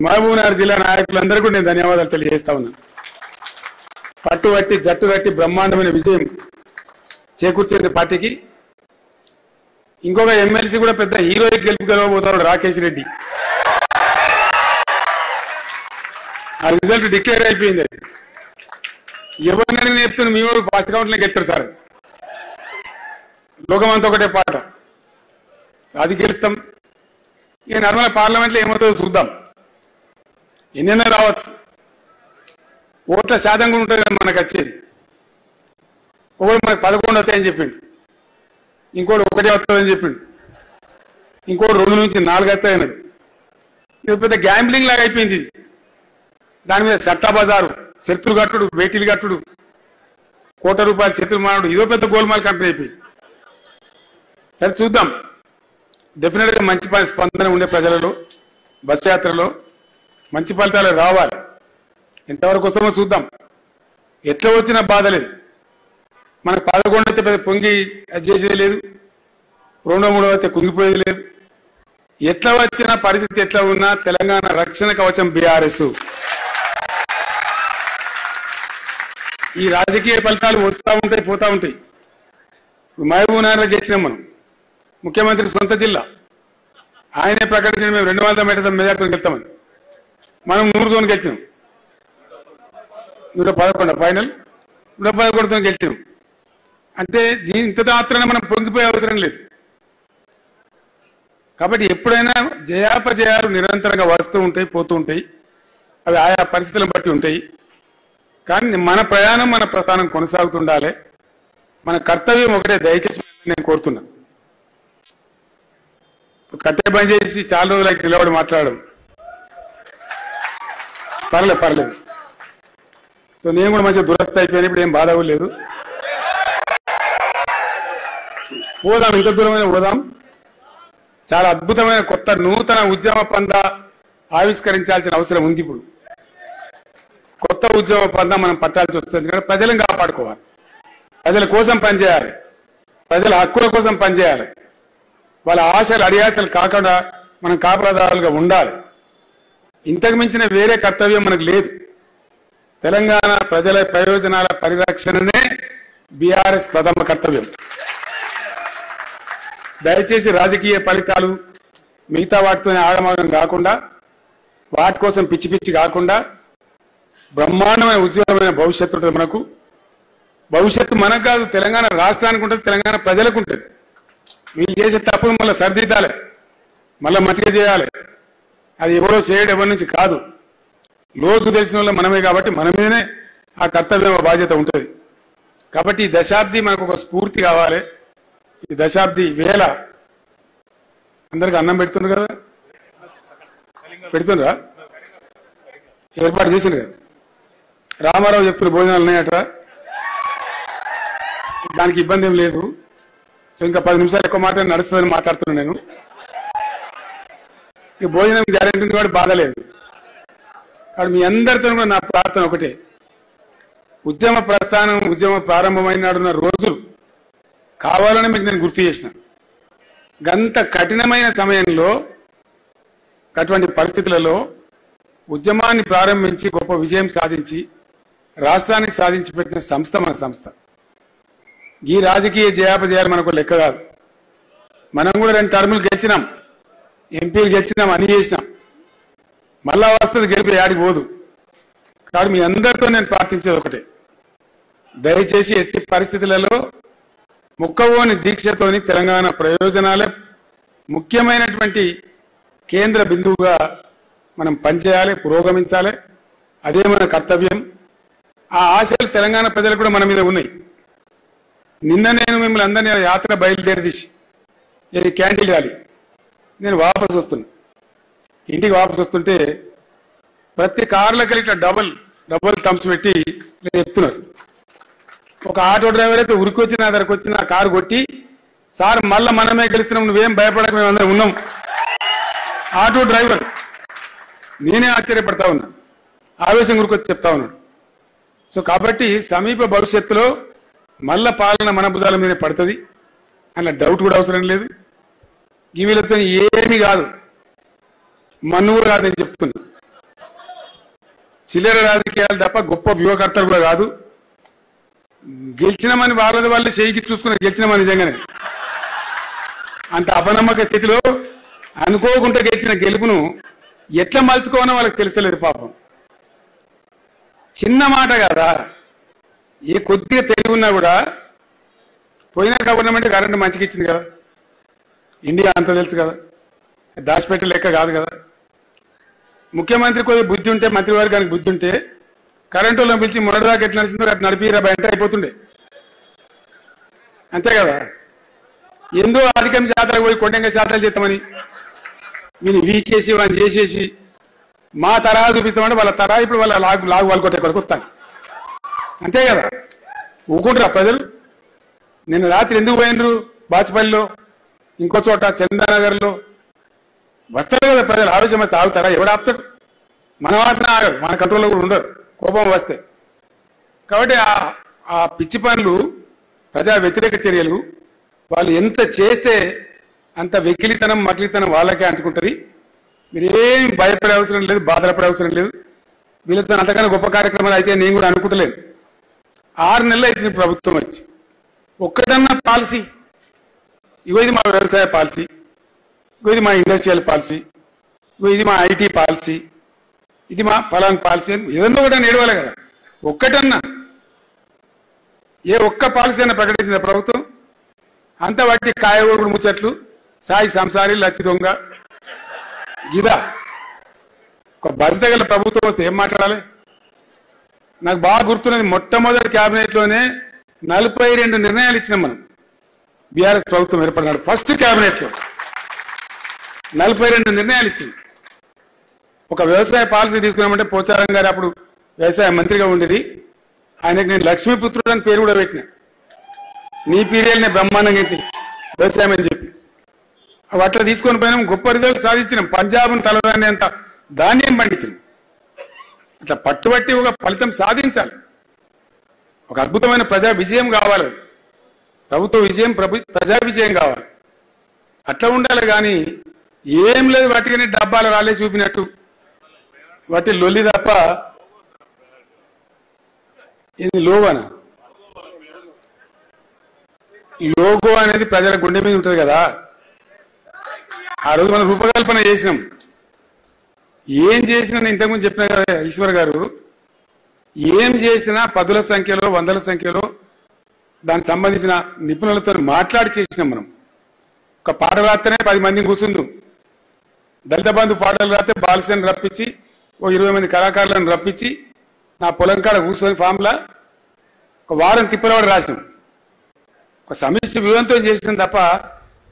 మహబూబ్నగర్ జిల్లా నాయకులందరూ కూడా నేను ధన్యవాదాలు తెలియజేస్తా ఉన్నాను. పట్టుబట్టి జట్టు కట్టి బ్రహ్మాండమైన విజయం చేకూర్చేది పార్టీకి. ఇంకొక ఎమ్మెల్సీ కూడా పెద్ద హీరోయిక్ గెలుపు గెలవబోతాడు, రాకేష్ రెడ్డి. ఆ రిజల్ట్ డిక్లేర్ అయిపోయింది. అది ఎవరినైనా చెప్తున్నా, మీ ఊరు ఫస్ట్ కౌంట్లోకి వెళ్తారు సార్. లోకమంతా ఒకటే పాట, అది గెలుస్తాం. ఇక నార్మల్ పార్లమెంట్లో ఏమవుతుందో చూద్దాం. ఎన్నైనా రావచ్చు, ఓట్ల శాతం కూడా ఉంటుంది కదా మనకు వచ్చేది. ఒకటి మనకు 11 వస్తాయని చెప్పిండు, ఇంకోటి 1 వస్తుందని చెప్పిండు, ఇంకోటి 2 నుంచి 4 వస్తాయన్నాడు. ఇది పెద్ద గ్యాంబ్లింగ్ లాగా అయిపోయింది. దాని మీద సట్టా బజారు, శత్రులు కట్టుడు, బేటీలు కట్టుడు, ₹1 కోటి చేతులు మానుడు, ఇదో పెద్ద గోల్మాల్ కంపెనీ అయిపోయింది. సరే చూద్దాం. డెఫినెట్గా మంచి స్పందన ఉండే ప్రజలలో, బస్ యాత్రలో మంచి ఫలితాలు రావాలి. ఎంతవరకు వస్తామో చూద్దాం. ఎట్లా వచ్చినా బాధ లేదు. మనకు 11 అయితే పెద్ద పొంగి అది చేసేది లేదు, 2, 3 అయితే కుంగిపోయేది లేదు. ఎట్లా వచ్చినా పరిస్థితి ఎట్లా ఉన్నా తెలంగాణ రక్షణ కవచం బీఆర్ఎస్. ఈ రాజకీయ ఫలితాలు వస్తూ ఉంటాయి, పోతూ ఉంటాయి. మహబూబ్నగర్లో గెలిచినాం మనం. ముఖ్యమంత్రి సొంత జిల్లా, ఆయనే ప్రకటించిన మేము 200 మెజార్టీతో గెలుస్తామని. మనం 100తో గెలిచినాం. 111 ఫైనల్, 111తో గెలిచినాం. అంటే దీని ఇంత మాత్రాన మనం పొంగిపోయే అవసరం లేదు. కాబట్టి ఎప్పుడైనా జయాపజయాలు నిరంతరంగా వస్తూ ఉంటాయి, పోతూ ఉంటాయి. అవి ఆయా పరిస్థితులను బట్టి ఉంటాయి. కానీ మన ప్రయాణం, మన ప్రస్థానం కొనసాగుతుండాలి. మన కర్తవ్యం ఒకటే, దయచేసి నేను కోరుతున్నా. కట్టే పని చేసి చాలా రోజులకి నిలబడి మాట్లాడడం పర్లేదు. సో నేను కూడా మంచిగా దురస్థ అయిపోయాను. ఇప్పుడు ఏం బాధ లేదు. పోదాం, ఇంత దూరమైన పోదాం. చాలా అద్భుతమైన కొత్త నూతన ఉద్యమ పందా ఆవిష్కరించాల్సిన అవసరం ఉంది. ఇప్పుడు కొత్త ఉద్యమ పందా మనం పట్టాల్సి వస్తుంది. కానీ ప్రజలను కాపాడుకోవాలి, ప్రజల కోసం పనిచేయాలి, ప్రజల హక్కుల కోసం పనిచేయాలి. వాళ్ళ ఆశలు అడియాసలు కాకుండా మనం కాపలాదారులుగా ఉండాలి. ఇంతకు మించిన వేరే కర్తవ్యం మనకు లేదు. తెలంగాణ ప్రజల ప్రయోజనాల పరిరక్షణనే బీఆర్ఎస్ ప్రథమ కర్తవ్యం. దయచేసి రాజకీయ ఫలితాలు మిగతా వాటితోనే ఆగమాగం కాకుండా, వాటి కోసం పిచ్చి పిచ్చి కాకుండా బ్రహ్మాండమైన ఉజ్వలమైన భవిష్యత్తు ఉంటుంది మనకు. భవిష్యత్తు మనకు కాదు, తెలంగాణ రాష్ట్రానికి ఉంటుంది, తెలంగాణ ప్రజలకు ఉంటుంది. వీళ్ళు చేసే తప్పును మళ్ళీ సరిదిద్దాలి, మళ్ళీ మంచిగా చేయాలి. అది ఎవరో చేయడం ఎవరి నుంచి కాదు, లోతు తెలిసిన వాళ్ళు మనమే. కాబట్టి మన మీదనే ఆ కర్తవ్యం, బాధ్యత ఉంటుంది. కాబట్టి ఈ దశాబ్ది మనకు ఒక స్ఫూర్తి కావాలి. ఈ దశాబ్ది వేళ అందరికి అన్నం పెడుతున్నారు కదా, పెడుతుండ్రా ఏర్పాటు చేసిండ్రు కదా రామారావు చెప్తున్న భోజనాలు ఉన్నాయట దానికి ఇబ్బంది ఏం లేదు సో ఇంకా 10 నిమిషాలు ఎక్కువ మాట నడుస్తుందని మాట్లాడుతున్నాను నేను ఈ భోజనం గ్యారెంటీ ఉంది కూడా బాధ లేదు కాబట్టి మీ అందరితో కూడా నా ప్రార్థన ఒకటే ఉద్యమ ప్రస్థానం ఉద్యమ ప్రారంభమైన రోజులు కావాలని మీకు నేను గుర్తు చేసిన గంత కఠినమైన సమయంలో అటువంటి పరిస్థితులలో ఉద్యమాన్ని ప్రారంభించి గొప్ప విజయం సాధించి రాష్ట్రానికి సాధించి పెట్టిన సంస్థ మన సంస్థ ఈ రాజకీయ జయాపజయాలు మనకు లెక్క కాదు మనం కూడా 2 టర్ములు గెలిచినాం ఎంపీలు గెలిచినాం అన్ని చేసినాం మళ్ళా వస్తుంది గెలిపి ఆడికి పోదు కాబట్టి మీ అందరితో నేను ప్రార్థించేది ఒకటే దయచేసి ఎట్టి పరిస్థితులలో ముక్కవోని దీక్షతోని తెలంగాణ ప్రయోజనాలే ముఖ్యమైనటువంటి కేంద్ర బిందువుగా మనం పనిచేయాలి పురోగమించాలి అదే మన కర్తవ్యం ఆ ఆశలు తెలంగాణ ప్రజలకు కూడా మన మీద ఉన్నాయి నిన్న నేను మిమ్మల్ని అందరినీ యాత్ర బయలుదేరిదీసి ఇది క్యాండిల్ ర్యాలీ నేను వాపసు వస్తున్నా ఇంటికి వాపసు వస్తుంటే ప్రతి కార్లకి ఇట్లా డబుల్ థమ్స్ పెట్టి చెప్తున్నారు ఒక ఆటో డ్రైవర్ అయితే ఉరికొచ్చి నా దగ్గరకు వచ్చి నా కారు కొట్టి సార్ మళ్ళీ మనమే గెలుస్తున్నాం నువ్వేం భయపడక మేము అందరం ఉన్నాం ఆటో డ్రైవర్ నేనే ఆశ్చర్యపడతా ఉన్నా ఆవేశం ఉరికొచ్చి చెప్తా ఉన్నాడు సో కాబట్టి సమీప భవిష్యత్తులో మళ్ళా పాలన మన భుజాల మీద పడుతుంది అలా డౌట్ కూడా అవసరం లేదు ఈ వీళ్ళతో ఏమీ కాదు మన్నువు కాదని చెప్తున్నా చిల్లర రాజకీయాలు తప్ప గొప్ప వ్యూహకర్తలు కూడా కాదు గెలిచినామని వాళ్ళ చేయికి చూసుకుని గెలిచినామని నిజంగానే అంత అపనమ్మక స్థితిలో అనుకోకుండా గెలిచిన గెలుపును ఎట్లా మలుచుకోవాలో వాళ్ళకి తెలుస్తలేదు పాపం చిన్న మాట కదా ఏ కొద్దిగా తెలివి ఉన్నా కూడా పోయిన గవర్నమెంట్ కరెంట్ మంచిగా ఇచ్చింది కదా ఇండియా అంత తెలుసు కదా దాచిపెట్టే లెక్క కాదు కదా ముఖ్యమంత్రి కొద్దిగా బుద్ధి ఉంటే మంత్రివర్గానికి బుద్ధి ఉంటే కరెంటు వాళ్ళని పిలిచి మొదటిదాకా ఎట్లా నడిచిందో అట్లా నడిపి బయట అయిపోతుండే అంతే కదా ఎందో అధికం శాతాలకు పోయి కొండంగా శాతాలు చేస్తామని మీరు వీకేసి వాళ్ళని చేసేసి మా తరహా చూపిస్తామంటే వాళ్ళ తరహా ఇప్పుడు వాళ్ళ లాగు వాళ్ళు కొట్టే కొరకు వస్తాను అంతే కదా ఊకుంటారా ప్రజలు నిన్న రాత్రి ఎందుకు పోయినరు బాచుపల్లిలో ఇంకో చోట చందానగర్లో వస్తారు కదా ప్రజలు ఆవేశం వస్తే ఆగుతారా ఎవడు ఆపుతాడు మన వాటిని ఆగరు మన కంట్రోల్లో కూడా ఉండరు కోపం వస్తే కాబట్టి ఆ పిచ్చి పనులు ప్రజా వ్యతిరేక చర్యలు వాళ్ళు ఎంత చేస్తే అంత వెకిలితనం మకిలితనం వాళ్ళకే అంటుకుంటుంది మీరు ఏం భయపడే అవసరం లేదు బాధపడే అవసరం లేదు వీళ్ళతో అంతకన్నా గొప్ప కార్యక్రమాలు అయితే నేను కూడా అనుకుంటలేదు 6 నెలలు అవుతుంది ప్రభుత్వం వచ్చి ఒక్కటన్నా పాలసీ ఇగో ఇది మా వ్యవసాయ పాలసీ ఇగో ఇది మా ఇండస్ట్రియల్ పాలసీ ఇగో ఇది మా ఐటీ పాలసీ ఇది మా పలాన్ పాలసీ ఏదన్నా కూడా నేడవాలి కదా ఒక్కటన్నా ఏ ఒక్క పాలసీ అన్న ప్రకటించింది ప్రభుత్వం అంత వాటి కాయగూరుడు ముచ్చట్లు సాయి సంసారి లచ్చి దొంగ గిదా ఒక బాధ్యత గల ప్రభుత్వం వస్తే ఏం మాట్లాడాలి నాకు బాగా గుర్తున్నది మొట్టమొదటి క్యాబినెట్లోనే 42 నిర్ణయాలు ఇచ్చినాం మనం బీఆర్ఎస్ ప్రభుత్వం ఏర్పడినాడు ఫస్ట్ క్యాబినెట్లో 42 నిర్ణయాలు ఇచ్చింది ఒక వ్యవసాయ పాలసీ తీసుకున్నామంటే పోచారం గారు అప్పుడు వ్యవసాయ మంత్రిగా ఉండేది ఆయనకు నేను లక్ష్మీపుత్రుడు అని పేరు కూడా పెట్టినా నీ పీరియల్నే బ్రహ్మాండంగా అయితే వ్యవసాయం అని చెప్పి అవి అట్లా తీసుకొని పోయినాం గొప్ప రిజల్ట్ సాధించినాం పంజాబ్ను తలదాన్ని అంత ధాన్యం పండించినాం అట్లా పట్టుబట్టి ఒక ఫలితం సాధించాలి ఒక అద్భుతమైన ప్రజా విజయం కావాలి ప్రభుత్వ విజయం ప్రజా విజయం కావాలి అట్లా ఉండాలి కానీ ఏం లేదు వాటికని డబ్బాలు రాలే చూపినట్టు వాటి లొల్లి తప్ప ఇది లోగోనా లోగో అనేది ప్రజల గుండె మీద ఉంటుంది కదా ఆ రోజు మనం రూపకల్పన చేసినాం ఏం చేసినా నేను ఇంతకుముందు చెప్పిన కదా ఈశ్వర్ గారు ఏం చేసినా 10ల సంఖ్యలో 100ల సంఖ్యలో దానికి సంబంధించిన నిపుణులతో మాట్లాడి చేసినాం మనం ఒక పాట రాస్తేనే 10 మందిని కూర్చుందు దళిత బంధు పాటలు రాస్తే బాలసేని రప్పించి ఓ 20 మంది కళాకారులను రప్పించి నా పొలం కాడ కూర్చొని ఫామ్లా ఒక వారం తిప్పలవాడు రాసినాం ఒక సమిష్టి వ్యూహంతో చేసినాం తప్ప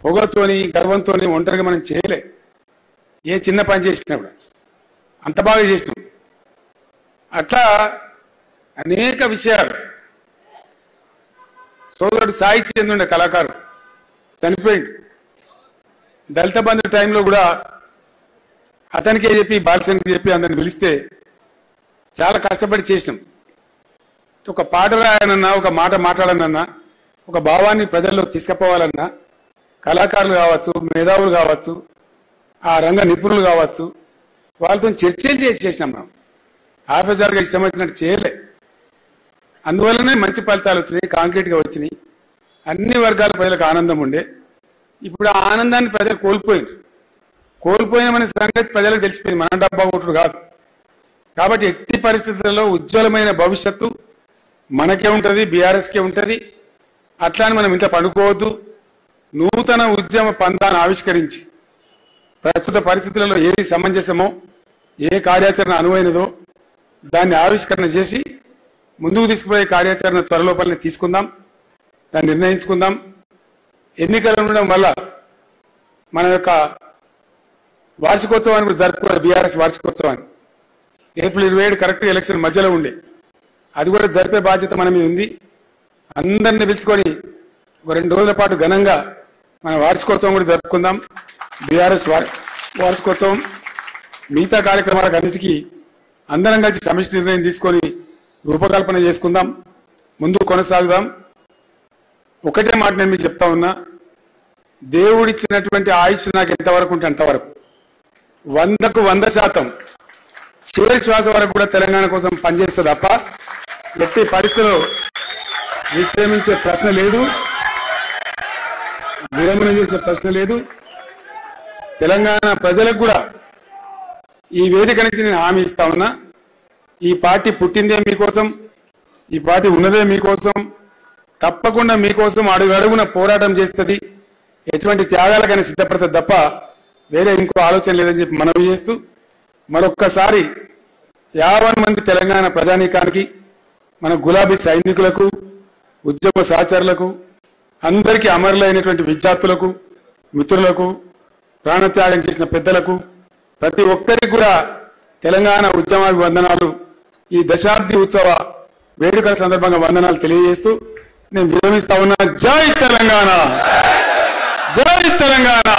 పొగతోని గర్వంతో ఒంటరిగా మనం చేయలే ఏ చిన్న పని చేసినా కూడా అంత బాగా చేసినాం. అట్లా అనేక విషయాలు. సోదరుడు సాయి చంద్రుండే కళాకారు చనిపోయిండు. దళిత బంధు టైంలో కూడా అతనికే చెప్పి బాలచంద్రకి చెప్పి అందరిని పిలిస్తే చాలా కష్టపడి చేసినాం. ఒక పాట రాయాలన్నా, ఒక మాట మాట్లాడాలన్నా, ఒక భావాన్ని ప్రజల్లో తీసుకుపోవాలన్నా కళాకారులు కావచ్చు, మేధావులు కావచ్చు, ఆ రంగ నిపుణులు కావచ్చు, వాళ్ళతో చర్చలు చేసేసినాం. మనం ఆఫీసర్గా ఇష్టం వచ్చినట్టు చేయలే. అందువల్లనే మంచి ఫలితాలు వచ్చినాయి, కాంక్రీట్గా వచ్చినాయి. అన్ని వర్గాల ప్రజలకు ఆనందం ఉండే. ఇప్పుడు ఆ ఆనందాన్ని ప్రజలు కోల్పోయినామనే సంగతి ప్రజలకు తెలిసిపోయింది. మన డబ్బా కొట్టుడు కాదు. కాబట్టి ఎట్టి పరిస్థితుల్లో ఉజ్వలమైన భవిష్యత్తు మనకే ఉంటుంది, బీఆర్ఎస్కే ఉంటుంది. అట్లానే మనం ఇంట్లో పండుకోవద్దు. నూతన ఉద్యమ పంథాను ఆవిష్కరించి ప్రస్తుత పరిస్థితులలో ఏది సమంజసమో, ఏ కార్యాచరణ అనువైనదో దాన్ని ఆవిష్కరణ చేసి ముందుకు తీసుకుపోయే కార్యాచరణ త్వరలోపలనే తీసుకుందాం, దాన్ని నిర్ణయించుకుందాం. ఎన్నికలు ఉండడం వల్ల మన యొక్క వార్షికోత్సవాన్ని కూడా జరుపుకోవాలి. బీఆర్ఎస్ వార్షికోత్సవాన్ని ఏప్రిల్ 27 కరెక్ట్ ఎలక్షన్ మధ్యలో ఉండే, అది కూడా జరిపే బాధ్యత మన మీద ఉంది. అందరిని పిలుచుకొని ఒక 2 రోజుల పాటు ఘనంగా మన వార్షికోత్సవం కూడా జరుపుకుందాం. బీఆర్ఎస్ వార్షికోత్సవం మిగతా కార్యక్రమాలకు అన్నిటికీ అందరం కలిసి సమిష్టి నిర్ణయం తీసుకొని రూపకల్పన చేసుకుందాం, ముందుకు కొనసాగుదాం. ఒకటే మాట నేను మీకు చెప్తా ఉన్నా, దేవుడిచ్చినటువంటి ఆయుష్ నాకు ఎంతవరకు ఉంటే అంతవరకు 100కు 100% చివరి శ్వాస వరకు కూడా తెలంగాణ కోసం పనిచేస్తే తప్ప ఎట్టి పరిస్థితిలో విశ్రమించే ప్రశ్న లేదు, విరమణ చేసే ప్రశ్న లేదు. తెలంగాణ ప్రజలకు కూడా ఈ వేదిక నుంచి నేను హామీ ఇస్తా ఉన్నా, ఈ పార్టీ పుట్టిందే మీకోసం, ఈ పార్టీ ఉన్నదే మీకోసం. తప్పకుండా మీకోసం అడుగడుగున పోరాటం చేస్తుంది, ఎటువంటి త్యాగాలకైనా సిద్ధపడుతుంది తప్ప వేరే ఇంకో ఆలోచన లేదని చెప్పి మనవి చేస్తూ, మరొక్కసారి 50 మంది తెలంగాణ ప్రజానీకానికి, మన గులాబీ సైనికులకు, ఉద్యమ సహచరులకు, అందరికీ అమరులైనటువంటి విద్యార్థులకు, మిత్రులకు, ప్రాణత్యాగం చేసిన పెద్దలకు, ప్రతి ఒక్కరికి కూడా తెలంగాణ ఉద్యమాభివందనాలు. ఈ దశాబ్ది ఉత్సవ వేడుకల సందర్భంగా వందనాలు తెలియజేస్తూ నేను విరమిస్తా ఉన్నా. జై తెలంగాణ, జై తెలంగాణ.